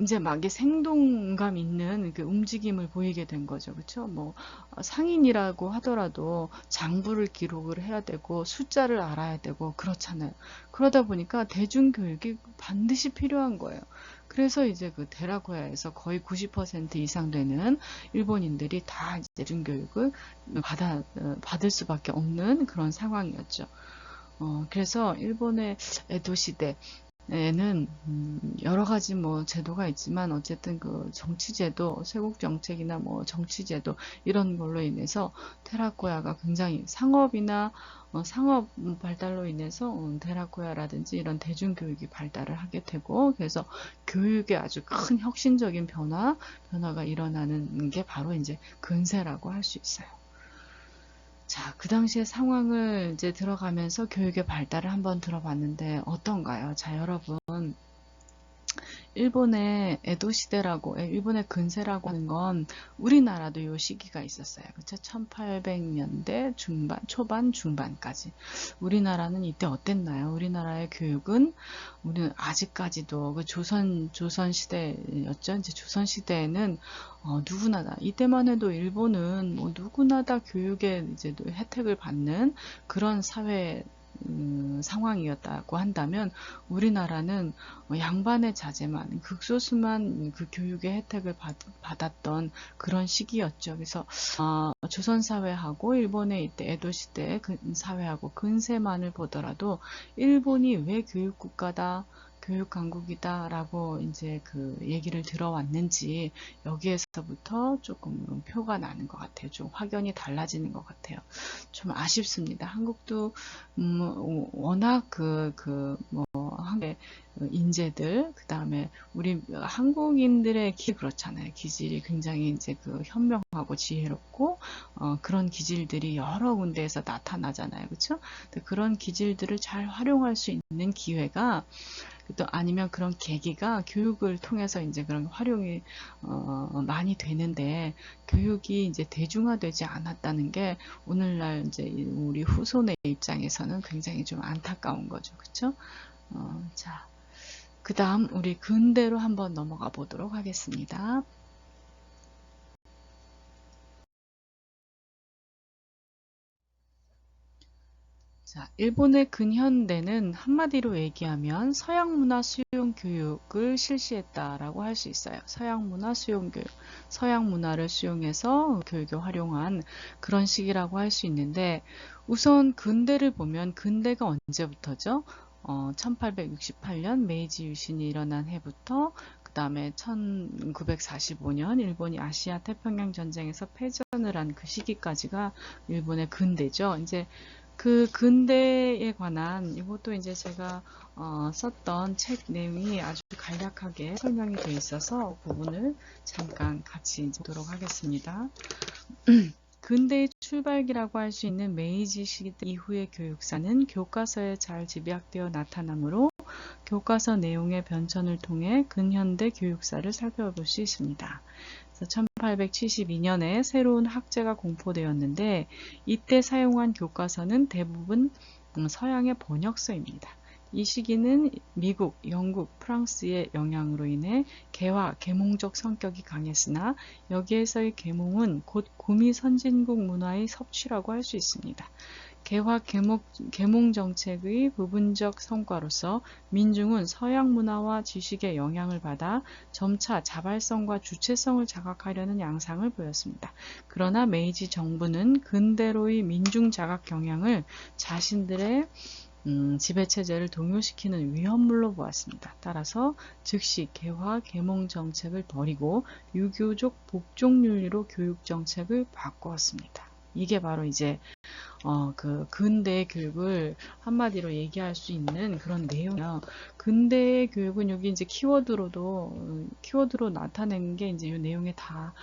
이제 막 생동감 있는 그 움직임을 보이게 된 거죠. 그렇죠? 뭐 상인이라고 하더라도 장부를 기록을 해야 되고 숫자를 알아야 되고 그렇잖아요. 그러다 보니까 대중교육이 반드시 필요한 거예요. 그래서 이제 그 데라코야에서 거의 90% 이상 되는 일본인들이 다 이제 대중교육을 받을 수밖에 없는 그런 상황이었죠. 그래서 일본의 에도 시대, 에는 여러 가지 뭐 제도가 있지만 어쨌든 그 정치제도, 쇄국 정책이나 뭐 정치제도 이런 걸로 인해서 테라코야가 굉장히 상업이나 상업 발달로 인해서 테라코야라든지 이런 대중교육이 발달을 하게 되고 그래서 교육에 아주 큰 혁신적인 변화가 일어나는 게 바로 이제 근세라고 할 수 있어요. 자, 그 당시의 상황을 이제 들어가면서 교육의 발달을 한번 들어봤는데 어떤가요? 자, 여러분. 일본의 에도 시대라고, 일본의 근세라고 하는 건 우리나라도 요 시기가 있었어요. 그쵸? 1800년대 중반, 초반, 중반까지. 우리나라는 이때 어땠나요? 우리나라의 교육은, 우리는 아직까지도 그 조선 시대였죠. 이제 조선 시대에는, 누구나 다, 이때만 해도 일본은 뭐 누구나 다 교육에 이제 혜택을 받는 그런 사회 상황이었다고 한다면 우리나라는 양반의 자제만 극소수만 그 교육의 혜택을 받았던 그런 시기였죠. 그래서 조선 사회하고 일본의 이때 에도 시대의 사회하고 근세만을 보더라도 일본이 왜 교육국가다 교육 강국이다라고 이제 그 얘기를 들어왔는지 여기에서부터 조금 표가 나는 것 같아요. 좀 확연히 달라지는 것 같아요. 좀 아쉽습니다. 한국도 워낙 뭐 한국의 인재들 그 다음에 우리 한국인들의 그렇잖아요. 기질이 굉장히 이제 그 현명하고 지혜롭고 그런 기질들이 여러 군데에서 나타나잖아요. 그렇죠? 그런 기질들을 잘 활용할 수 있는 기회가 또 아니면 그런 계기가 교육을 통해서 이제 그런 활용이 많이 되는데 교육이 이제 대중화되지 않았다는 게 오늘날 이제 우리 후손의 입장에서는 굉장히 좀 안타까운 거죠. 그렇죠? 자, 그 다음 우리 근대로 한번 넘어가 보도록 하겠습니다. 자, 일본의 근현대는 한마디로 얘기하면 서양 문화 수용 교육을 실시했다라고 할 수 있어요. 서양 문화 수용 교육, 서양 문화를 수용해서 교육에 활용한 그런 시기라고 할 수 있는데 우선 근대를 보면 근대가 언제부터죠? 1868년 메이지 유신이 일어난 해부터 그 다음에 1945년 일본이 아시아 태평양 전쟁에서 패전을 한 그 시기까지가 일본의 근대죠. 이제 그 근대에 관한 이것도 이제 제가 썼던 책 내용이 아주 간략하게 설명이 되어 있어서 그 부분을 잠깐 같이 보도록 하겠습니다. 근대의 출발기라고 할 수 있는 메이지 시대 이후의 교육사는 교과서에 잘 집약되어 나타나므로 교과서 내용의 변천을 통해 근현대 교육사를 살펴볼 수 있습니다. 1872년에 새로운 학제가 공포되었는데 이때 사용한 교과서는 대부분 서양의 번역서입니다. 이 시기는 미국, 영국, 프랑스의 영향으로 인해 개화, 계몽적 성격이 강했으나 여기에서의 계몽은 곧 구미 선진국 문화의 섭취라고 할 수 있습니다. 개화 계몽 정책의 부분적 성과로서 민중은 서양 문화와 지식의 영향을 받아 점차 자발성과 주체성을 자각하려는 양상을 보였습니다. 그러나 메이지 정부는 근대로의 민중 자각 경향을 자신들의 지배체제를 동요시키는 위험물로 보았습니다. 따라서 즉시 개화 계몽 정책을 버리고 유교적 복종윤리로 교육 정책을 바꾸었습니다. 이게 바로 이제 그 근대 교육을 한마디로 얘기할 수 있는 그런 내용이에요. 근대 교육은 여기 이제 키워드로 나타낸 게 이제 이 내용에 다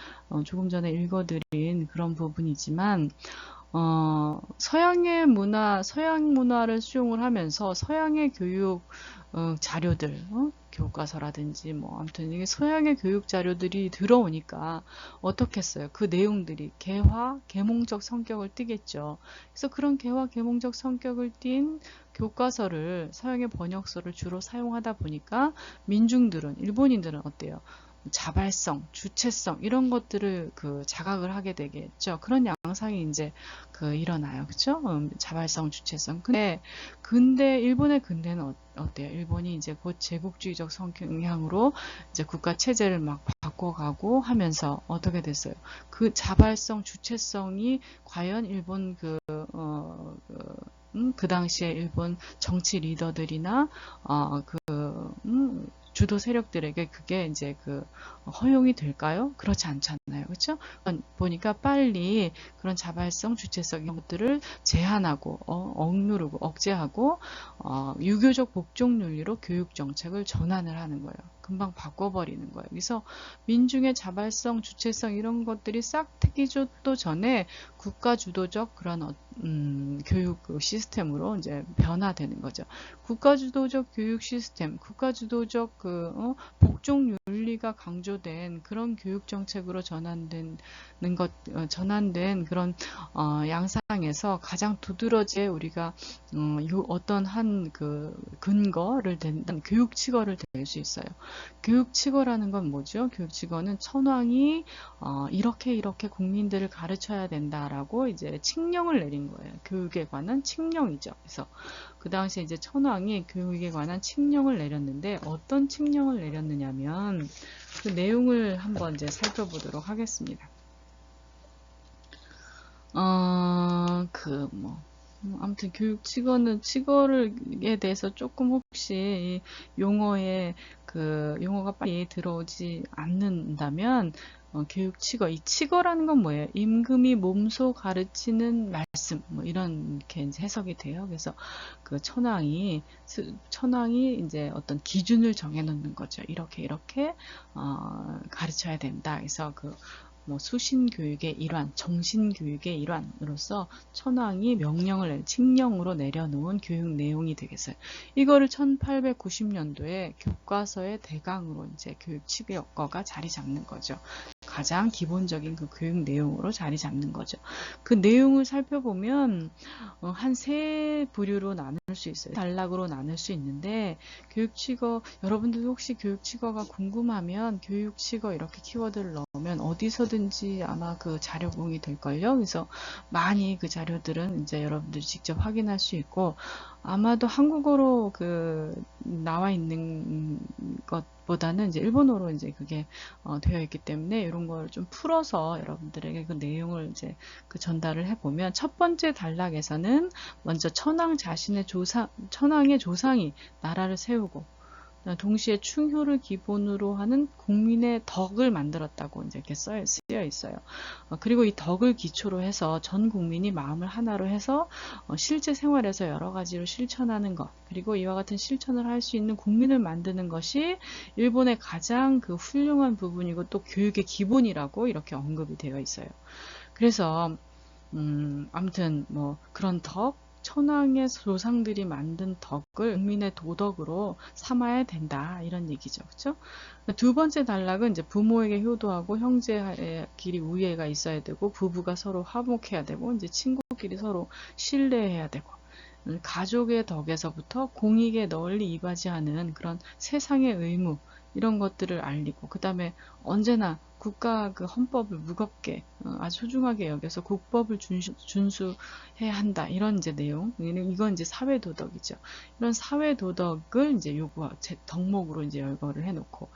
조금 전에 읽어드린 그런 부분이지만 서양 문화를 수용을 하면서 서양의 교육 자료들, 교과서라든지 뭐 아무튼 이게 서양의 교육 자료들이 들어오니까 어떻겠어요? 그 내용들이 계몽적 성격을 띠겠죠. 그래서 그런 계몽적 성격을 띈 교과서를 서양의 번역서를 주로 사용하다 보니까 민중들은 일본인들은 어때요? 자발성, 주체성 이런 것들을 그 자각을 하게 되겠죠. 그런 양상이 이제 그 일어나요. 그렇죠? 자발성, 주체성. 근데 일본의 근대는 어때요? 일본이 이제 곧 제국주의적 성향으로 이제 국가 체제를 막 바꿔가고 하면서 어떻게 됐어요? 그 자발성, 주체성이 과연 일본 그 당시에 일본 정치 리더들이나 주도 세력들에게 그게 이제 허용이 될까요? 그렇지 않잖아요. 그렇죠? 보니까 빨리 그런 자발성, 주체성 이런 것들을 제한하고 억누르고 억제하고 유교적 복종 윤리로 교육 정책을 전환을 하는 거예요. 금방 바꿔버리는 거예요. 그래서 민중의 자발성, 주체성 이런 것들이 싹 트기도 전에 국가 주도적 그런 교육 시스템으로 이제 변화되는 거죠. 국가 주도적 교육 시스템, 국가 주도적 복종 윤리가 강조된 그런 교육 정책으로 전환된 그런 양상에서 가장 두드러지게 우리가 어떤 한 근거를 댄 교육치거를 댈 수 있어요. 교육치거라는 건 뭐죠? 교육치거는 천황이 이렇게 국민들을 가르쳐야 된다라고 이제 칙령을 내린 거예요. 교육에 관한 칙령이죠. 그래서 그 당시에 이제 천황이 교육에 관한 칙령을 내렸는데 어떤 칙령을 내렸느냐면 그 내용을 한번 이제 살펴보도록 하겠습니다. 아무튼 교육 치거에 대해서 조금 혹시 용어에 용어가 빨리 들어오지 않는다면 교육 치거, 이 치거라는 건 뭐예요? 임금이 몸소 가르치는 말씀, 뭐 이렇게 이제 해석이 돼요. 그래서 천황이 이제 어떤 기준을 정해놓는 거죠. 이렇게 가르쳐야 된다. 그래서 수신교육의 일환, 정신교육의 일환으로서 천황이 칙령으로 내려놓은 교육 내용이 되겠어요. 이거를 1890년도에 교과서의 대강으로 이제 교육 치거가 자리 잡는 거죠. 가장 기본적인 교육 내용으로 자리 잡는 거죠. 그 내용을 살펴보면 한 세 부류로 나눌 수 있어요. 단락으로 나눌 수 있는데 여러분들 혹시 교육치거가 궁금하면 교육치거 이렇게 키워드를 넣으면 어디서든지 아마 자료 공유이 될걸요. 그래서 많이 그 자료들은 이제 여러분들이 직접 확인할 수 있고 아마도 한국어로 나와 있는 것보다는 이제 일본어로 이제 그게 되어 있기 때문에 이런 걸 좀 풀어서 여러분들에게 그 내용을 이제 전달을 해보면 첫 번째 단락에서는 먼저 천황의 조상이 나라를 세우고 동시에 충효를 기본으로 하는 국민의 덕을 만들었다고 이제 이렇게 쓰여 있어요. 그리고 이 덕을 기초로 해서 전 국민이 마음을 하나로 해서 실제 생활에서 여러 가지로 실천하는 것, 그리고 이와 같은 실천을 할 수 있는 국민을 만드는 것이 일본의 가장 훌륭한 부분이고 또 교육의 기본이라고 이렇게 언급이 되어 있어요. 그래서 아무튼 그런 천황의 조상들이 만든 덕을 국민의 도덕으로 삼아야 된다 이런 얘기죠. 그렇죠? 두 번째 단락은 이제 부모에게 효도하고 형제끼리 우애가 있어야 되고 부부가 서로 화목해야 되고 이제 친구끼리 서로 신뢰해야 되고 가족의 덕에서부터 공익에 널리 이바지하는 그런 세상의 의무 이런 것들을 알리고 그 다음에 언제나 국가 헌법을 무겁게 아주 소중하게 여겨서 국법을 준수해야 한다 이런 이제 내용. 이건 이제 사회도덕이죠. 이런 사회도덕을 이제 덕목으로 이제 열거를 해놓고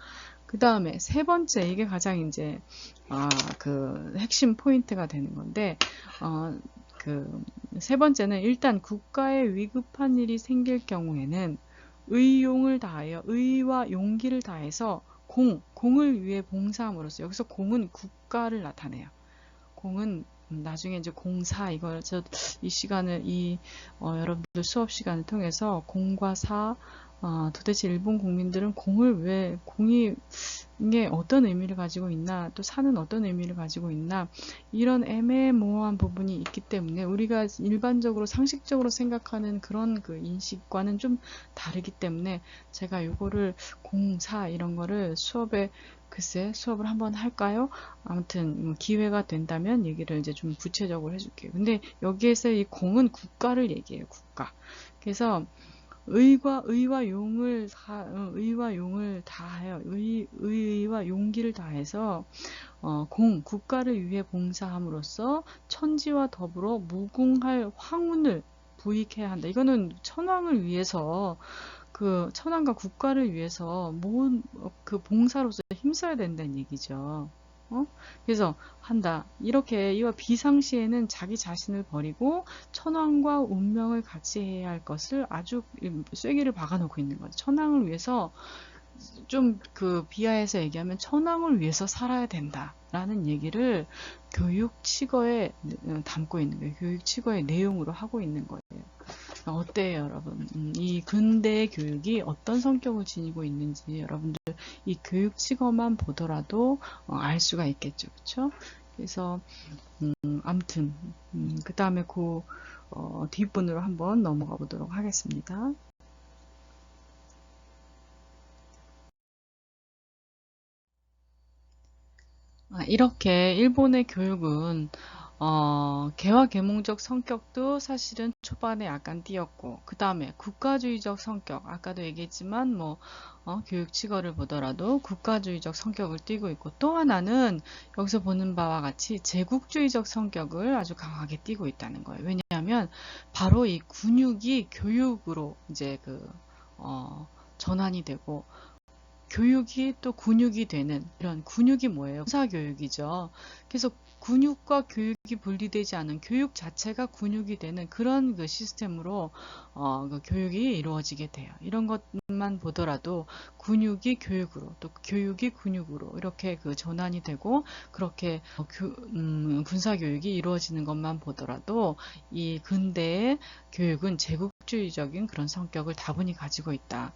그 다음에 세 번째 이게 가장 이제 핵심 포인트가 되는 건데 세 번째는 일단 국가에 위급한 일이 생길 경우에는 의와 용기를 다해서 공을 위해 봉사함으로써 여기서 공은 국가를 나타내요. 공은 나중에 이제 공사 이 시간을 여러분들 수업 시간을 통해서 공과 사 도대체 일본 국민들은 공이 이게 어떤 의미를 가지고 있나 또 사는 어떤 의미를 가지고 있나 이런 애매모호한 부분이 있기 때문에 우리가 일반적으로 상식적으로 생각하는 그런 인식과는 좀 다르기 때문에 제가 요거를 공사 이런 거를 수업을 한번 할까요? 아무튼 기회가 된다면 얘기를 이제 좀 구체적으로 해줄게요. 근데 여기에서 이 공은 국가를 얘기해요. 국가. 그래서 의와 용을 다하여 의와 용기를 다해서 국가를 위해 봉사함으로써 천지와 더불어 무궁할 황운을 부익해야 한다. 이거는 천황을 위해서 천황과 국가를 위해서 봉사로서 힘써야 된다는 얘기죠. 그래서 한다. 이렇게 이와 비상시에는 자기 자신을 버리고 천황과 운명을 같이 해야 할 것을 아주 쐐기를 박아놓고 있는 거죠. 천황을 위해서 좀 그 비하해서 얘기하면 천황을 위해서 살아야 된다라는 얘기를 교육칙어에 담고 있는 거예요. 교육칙어의 내용으로 하고 있는 거예요. 어때요, 여러분? 이 근대의 교육이 어떤 성격을 지니고 있는지 여러분들 이 교육칙어만 보더라도 알 수가 있겠죠, 그렇죠? 그래서 아무튼 그 다음에 그 뒷분으로 한번 넘어가 보도록 하겠습니다. 이렇게 일본의 교육은 개화계몽적 성격도 사실은 초반에 약간 띄었고, 그 다음에 국가주의적 성격, 아까도 얘기했지만 뭐 교육 칙어를 보더라도 국가주의적 성격을 띠고 있고, 또 하나는 여기서 보는 바와 같이 제국주의적 성격을 아주 강하게 띠고 있다는 거예요. 왜냐하면 바로 이 군육이 교육으로 이제 전환이 되고, 교육이 또 근육이 되는 이런 근육이 뭐예요? 군사교육이죠. 그래서 근육과 교육이 분리되지 않은 교육 자체가 근육이 되는 그런 그 시스템으로 그 교육이 이루어지게 돼요. 이런 것만 보더라도 근육이 교육으로 또 교육이 근육으로 이렇게 그 전환이 되고 그렇게 군사교육이 이루어지는 것만 보더라도 이 근대의 교육은 제국주의적인 그런 성격을 다분히 가지고 있다.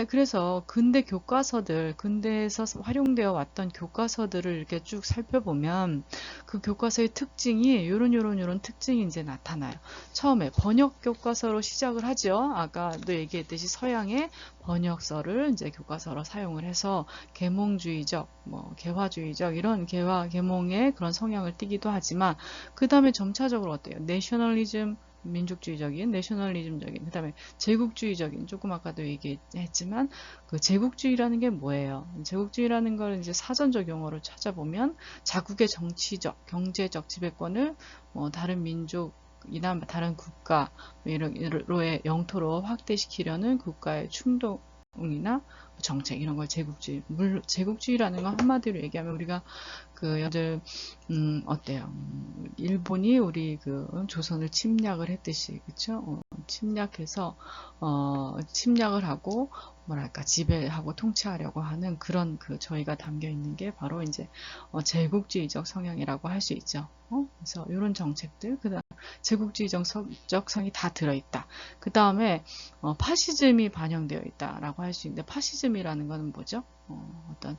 그래서 근대 교과서들, 근대에서 활용되어 왔던 교과서들을 이렇게 쭉 살펴보면 그 교과서의 특징이 요런 특징이 이제 나타나요. 처음에 번역 교과서로 시작을 하죠. 아까도 얘기했듯이 서양의 번역서를 이제 교과서로 사용을 해서 계몽주의적, 개화주의적 이런 계몽의 그런 성향을 띠기도 하지만 그 다음에 점차적으로 어때요? 내셔널리즘 민족주의적인, 내셔널리즘적인, 그 다음에 제국주의적인, 조금 아까도 얘기했지만, 그 제국주의라는 게 뭐예요? 제국주의라는 걸 이제 사전적 용어로 찾아보면, 자국의 정치적, 경제적 지배권을 다른 민족이나 다른 국가로의 영토로 확대시키려는 국가의 충동이나 정책, 이런 걸 제국주의. 물론, 제국주의라는 건 한마디로 얘기하면 우리가 여들 어때요? 일본이 우리 조선을 침략을 했듯이 그쵸? 침략해서 침략을 하고 뭐랄까 지배하고 통치하려고 하는 그런 저희가 담겨 있는 게 바로 이제 제국주의적 성향이라고 할 수 있죠. 그래서 이런 정책들 그다음 제국주의적 성이 다 들어있다. 그 다음에 파시즘이 반영되어 있다라고 할 수 있는데 파시즘이라는 것은 뭐죠? 어떤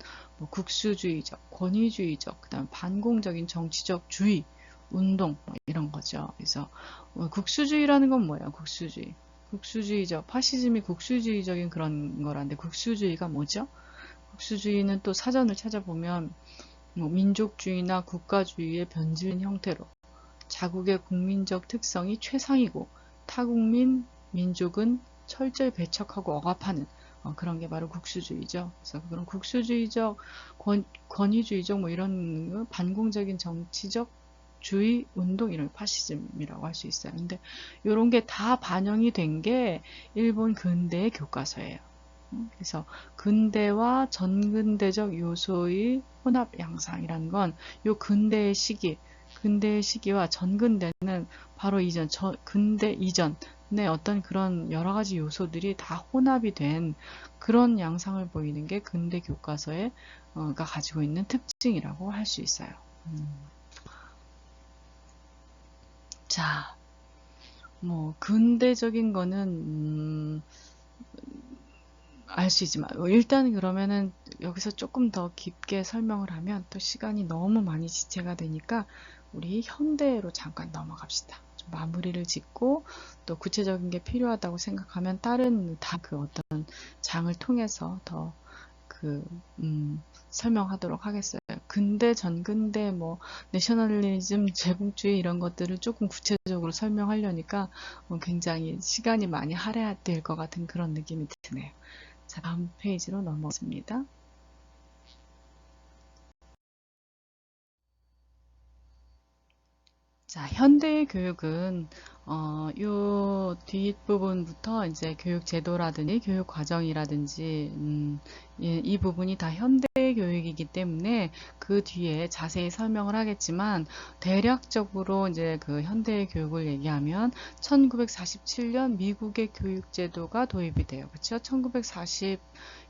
국수주의적, 권위주의적, 그다음 반공적인 정치적 주의, 운동 이런 거죠. 그래서 국수주의라는 건 뭐예요? 국수주의. 국수주의적, 파시즘이 국수주의적인 그런 거란데 국수주의가 뭐죠? 국수주의는 또 사전을 찾아보면 민족주의나 국가주의의 변질된 형태로 자국의 국민적 특성이 최상이고 타국민 민족은 철저히 배척하고 억압하는 그런 게 바로 국수주의죠. 그래서 그런 국수주의적, 권위주의적 뭐 이런 반공적인 정치적 주의 운동 이런 파시즘이라고 할 수 있어요. 근데 이런 게 다 반영이 된 게 일본 근대의 교과서예요. 그래서 근대와 전근대적 요소의 혼합 양상이라는 건 요 근대의 시기와 전근대는 바로 근대 이전의 어떤 그런 여러 가지 요소들이 다 혼합이 된 그런 양상을 보이는 게 근대 교과서가 가지고 있는 특징이라고 할 수 있어요. 자, 근대적인 거는 알 수 있지만 일단 그러면은 여기서 조금 더 깊게 설명을 하면 또 시간이 너무 많이 지체가 되니까 우리 현대로 잠깐 넘어갑시다. 좀 마무리를 짓고 또 구체적인 게 필요하다고 생각하면 다른 어떤 장을 통해서 더 설명하도록 하겠어요. 근대, 전근대, 내셔널리즘, 제국주의 이런 것들을 조금 구체적으로 설명하려니까 굉장히 시간이 많이 할애될 것 같은 그런 느낌이 드네요. 자, 다음 페이지로 넘어가겠습니다. 자, 현대의 교육은 요 뒷부분부터 이제 교육 제도라든지 교육 과정이라든지, 이 부분이 다 현대 교육이기 때문에 그 뒤에 자세히 설명을 하겠지만, 대략적으로 이제 그 현대 교육을 얘기하면 1947년 미국의 교육 제도가 도입이 돼요. 그렇죠?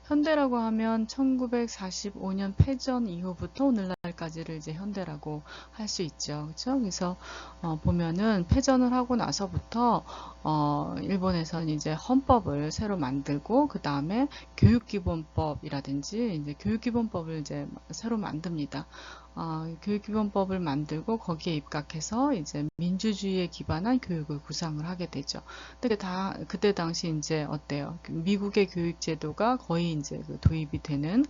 현대라고 하면 1945년 패전 이후부터 오늘날까지를 이제 현대라고 할 수 있죠. 그렇죠? 그래서 보면은 패전을 하고 나서부터 일본에서는 이제 헌법을 새로 만들고, 그 다음에 교육기본법이라든지 이제 교육기본법을 이제 새로 만듭니다. 교육기본법을 만들고 거기에 입각해서 이제 민주주의에 기반한 교육을 구상을 하게 되죠. 근데 그때 당시 이제 어때요? 미국의 교육제도가 거의 이제 그 도입이 되는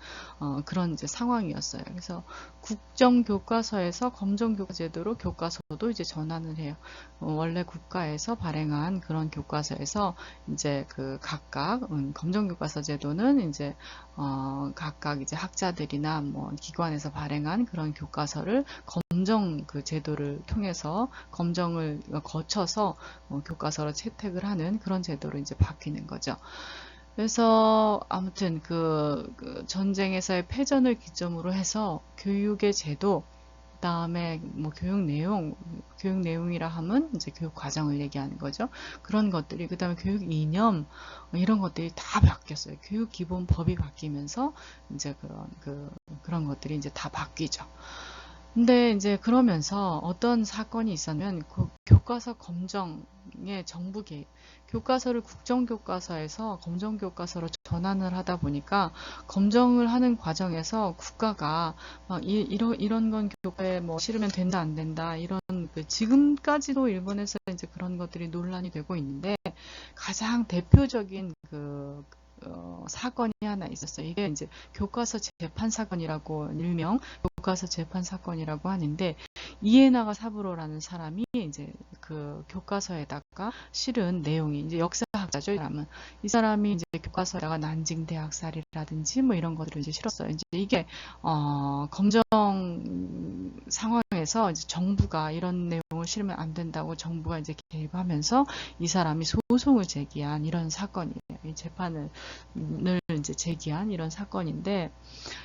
그런 이제 상황이었어요. 그래서 국정교과서에서 검정교과제도로 교과서도 이제 전환을 해요. 원래 국가에서 발행한 그런 교과서에서 이제 그 각각 검정교과서 제도는 이제 각각 이제 학자들이나 뭐 기관에서 발행한 그런 교과서를 검정 그 제도를 통해서 검정을 거쳐서 교과서로 채택을 하는 그런 제도로 이제 바뀌는 거죠. 그래서 아무튼 그 전쟁에서의 패전을 기점으로 해서 교육의 제도, 그다음에 뭐 교육 내용이라 하면 이제 교육 과정을 얘기하는 거죠. 그런 것들이, 그다음에 교육 이념 이런 것들이 다 바뀌었어요. 교육 기본법이 바뀌면서 이제 그런 것들이 이제 다 바뀌죠. 근데 이제 그러면서 어떤 사건이 있었냐면, 교과서 검정의 정부 개입, 교과서를 국정교과서에서 검정교과서로 전환을 하다 보니까 검정을 하는 과정에서 국가가 막 이런 건 교과에 뭐 실으면 된다 안 된다 이런 지금까지도 일본에서 이제 그런 것들이 논란이 되고 있는데, 가장 대표적인 사건이 하나 있었어요. 이게 이제 교과서 재판 사건이라고, 일명 교과서 재판 사건이라고 하는데, 이에나가 사부로라는 사람이 이제 그 교과서에다가 실은 내용이, 이제 역사학자죠, 이 사람은. 이 사람이 이제 교과서에다가 난징 대학살이라든지 뭐 이런 것들을 이제 실었어요. 이제 이게 검정 상황에서 이제 정부가 이런 내용을 실으면 안 된다고 정부가 이제 개입하면서 이 사람이 소송을 제기한 이런 사건이에요. 이 재판을 이제 제기한 이런 사건인데,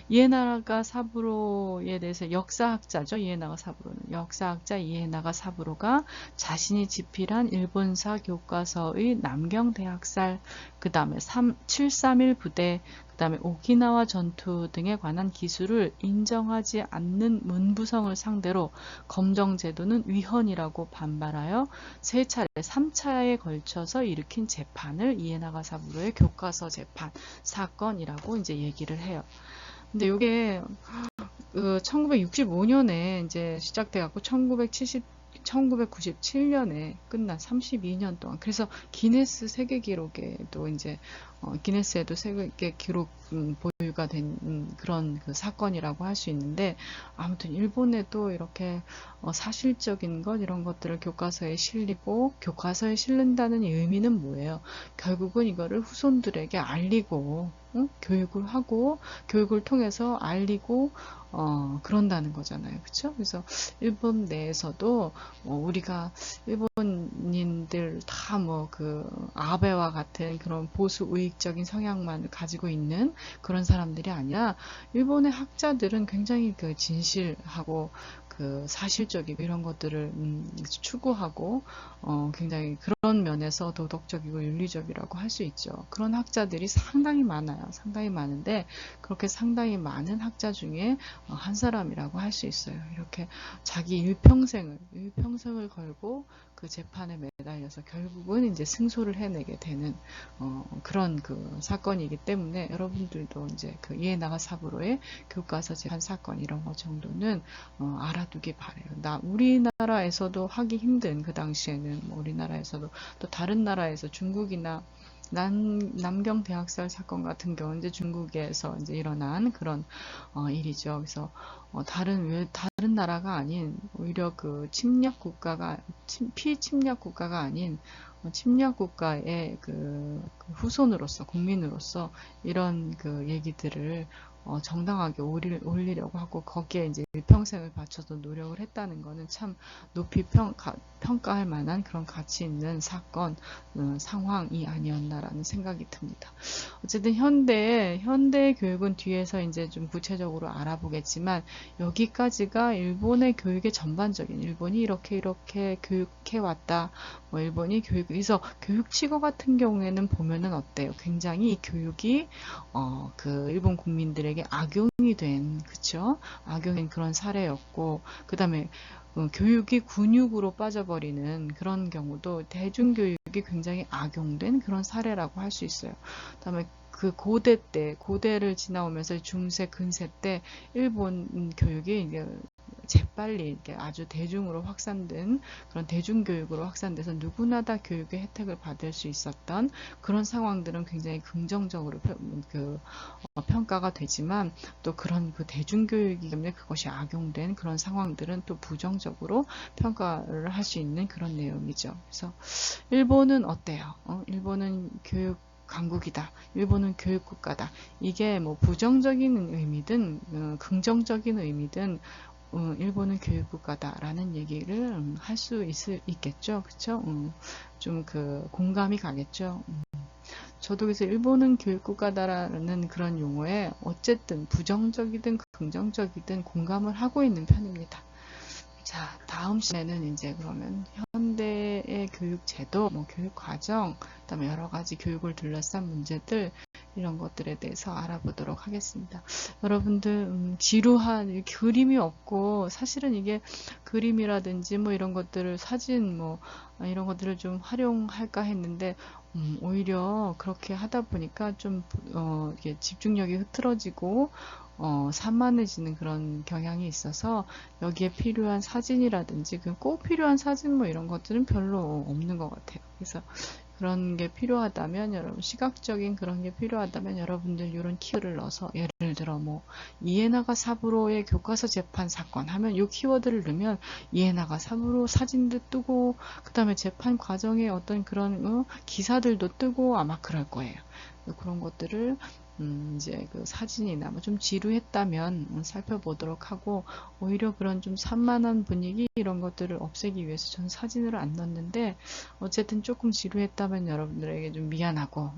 이에나가 사부로에 대해서, 역사학자죠. 이에나가 사부로는 역사학자 이에나가 사부로가 자신이 집필한 일본사 교과서의 남경 대학살, 그 다음에 731 부대, 그 다음에 오키나와 전투 등에 관한 기술을 인정하지 않는 문부성을 상대로 검정제도는 위헌이라고 반발하여 3차에 걸쳐서 일으킨 재판을 이에나가 사부로의 교과서 재판 사건이라고 이제 얘기를 해요. 근데 이게 1965년에 이제 시작돼갖고 1997년에 끝난 32년 동안. 그래서 기네스 세계 기록에도 이제 기네스에도 세계 기록 보유가 된 그런 그 사건이라고 할 수 있는데, 아무튼 일본에도 이렇게 사실적인 것 이런 것들을 교과서에 실리고, 교과서에 실른다는 의미는 뭐예요? 결국은 이거를 후손들에게 알리고, 교육을 하고, 교육을 통해서 알리고 그런다는 거잖아요. 그렇죠? 그래서 일본 내에서도 우리가 일본인들 다 뭐 아베와 같은 그런 보수 우익적인 성향만 가지고 있는 그런 사람들이 아니라, 일본의 학자들은 굉장히 진실하고 사실적이고 이런 것들을 추구하고 굉장히 그런 면에서 도덕적이고 윤리적이라고 할 수 있죠. 그런 학자들이 상당히 많아요. 상당히 많은데, 그렇게 상당히 많은 학자 중에 한 사람이라고 할 수 있어요. 이렇게 자기 일평생을 걸고 그 재판에 매달려서 결국은 이제 승소를 해내게 되는 그런 사건이기 때문에, 여러분들도 이제 이에나가 사부로의 교과서 재판 사건 이런 것 정도는 알아두기 바래요. 우리나라에서도 하기 힘든, 그 당시에는 뭐 우리나라에서도 또 다른 나라에서, 중국이나 남경 대학살 사건 같은 경우는 이제 중국에서 이제 일어난 그런 일이죠. 그래서 다른 나라가 아닌, 오히려 피침략 국가가 아닌 침략 국가의 후손으로서, 국민으로서 이런 얘기들을 정당하게 올리려고 하고 거기에 이제 일평생을 바쳐서 노력을 했다는 거는 참 높이 평가할 만한 그런 가치 있는 사건, 상황이 아니었나라는 생각이 듭니다. 어쨌든 현대 교육은 뒤에서 이제 좀 구체적으로 알아보겠지만 여기까지가 일본의 교육의 전반적인 일본이 이렇게 교육해 왔다. 뭐 일본이 그래서 교육치고 같은 경우에는 보면은 어때요? 굉장히 이 교육이 그 일본 국민들에게 악용이 된 그쵸? 악용된 그런 사례였고 그다음에 교육이 군육으로 빠져버리는 그런 경우도 대중교육이 굉장히 악용된 그런 사례라고 할 수 있어요. 그다음에 그 고대를 지나오면서 중세, 근세 때 일본 교육이 이제 재빨리 이렇게 아주 대중으로 확산된 그런 대중교육으로 확산돼서 누구나 다 교육의 혜택을 받을 수 있었던 그런 상황들은 굉장히 긍정적으로 평가가 되지만 또 그런 그 대중교육이기 때문에 그것이 악용된 그런 상황들은 또 부정적으로 평가를 할 수 있는 그런 내용이죠. 그래서 일본은 어때요? 일본은 교육 강국이다. 일본은 교육국가다. 이게 뭐 부정적인 의미든 긍정적인 의미든 일본은 교육국가다라는 얘기를 할 수 있겠죠. 그쵸? 좀 공감이 가겠죠. 저도 그래서 일본은 교육국가다라는 그런 용어에 어쨌든 부정적이든 긍정적이든 공감을 하고 있는 편입니다. 자, 다음 시간에는 이제 그러면 현대의 교육 제도, 뭐 교육 과정, 그다음에 여러 가지 교육을 둘러싼 문제들 이런 것들에 대해서 알아보도록 하겠습니다. 여러분들 지루한 그림이 없고 사실은 이게 그림이라든지 뭐 이런 것들을 사진 뭐 이런 것들을 좀 활용할까 했는데 오히려 그렇게 하다 보니까 좀 이게 집중력이 흐트러지고 산만해지는 그런 경향이 있어서 여기에 필요한 사진이라든지 꼭 필요한 사진 뭐 이런 것들은 별로 없는 것 같아요. 그래서 그런 게 필요하다면 여러분 시각적인 그런 게 필요하다면 여러분들 이런 키워드를 넣어서 예를 들어 뭐 이에나가 사부로의 교과서 재판 사건 하면 이 키워드를 넣으면 이에나가 사부로 사진도 뜨고 그 다음에 재판 과정에 어떤 그런 기사들도 뜨고 아마 그럴 거예요. 그런 것들을 이제 그 사진이나 뭐 좀 지루했다면 살펴보도록 하고 오히려 그런 좀 산만한 분위기 이런 것들을 없애기 위해서 저는 사진을 안 넣었는데 어쨌든 조금 지루했다면 여러분들에게 좀 미안하고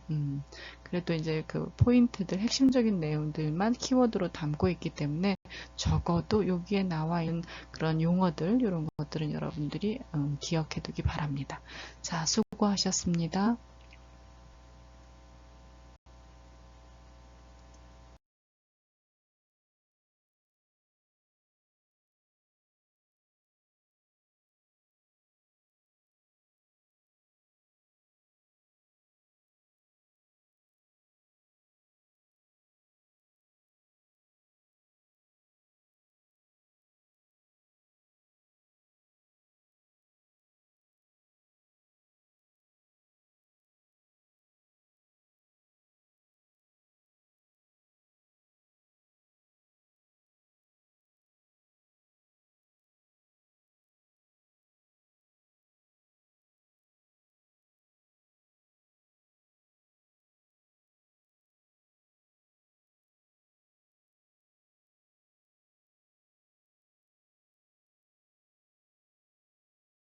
그래도 이제 그 포인트들 핵심적인 내용들만 키워드로 담고 있기 때문에 적어도 여기에 나와 있는 그런 용어들 이런 것들은 여러분들이 기억해 두기 바랍니다. 자, 수고하셨습니다.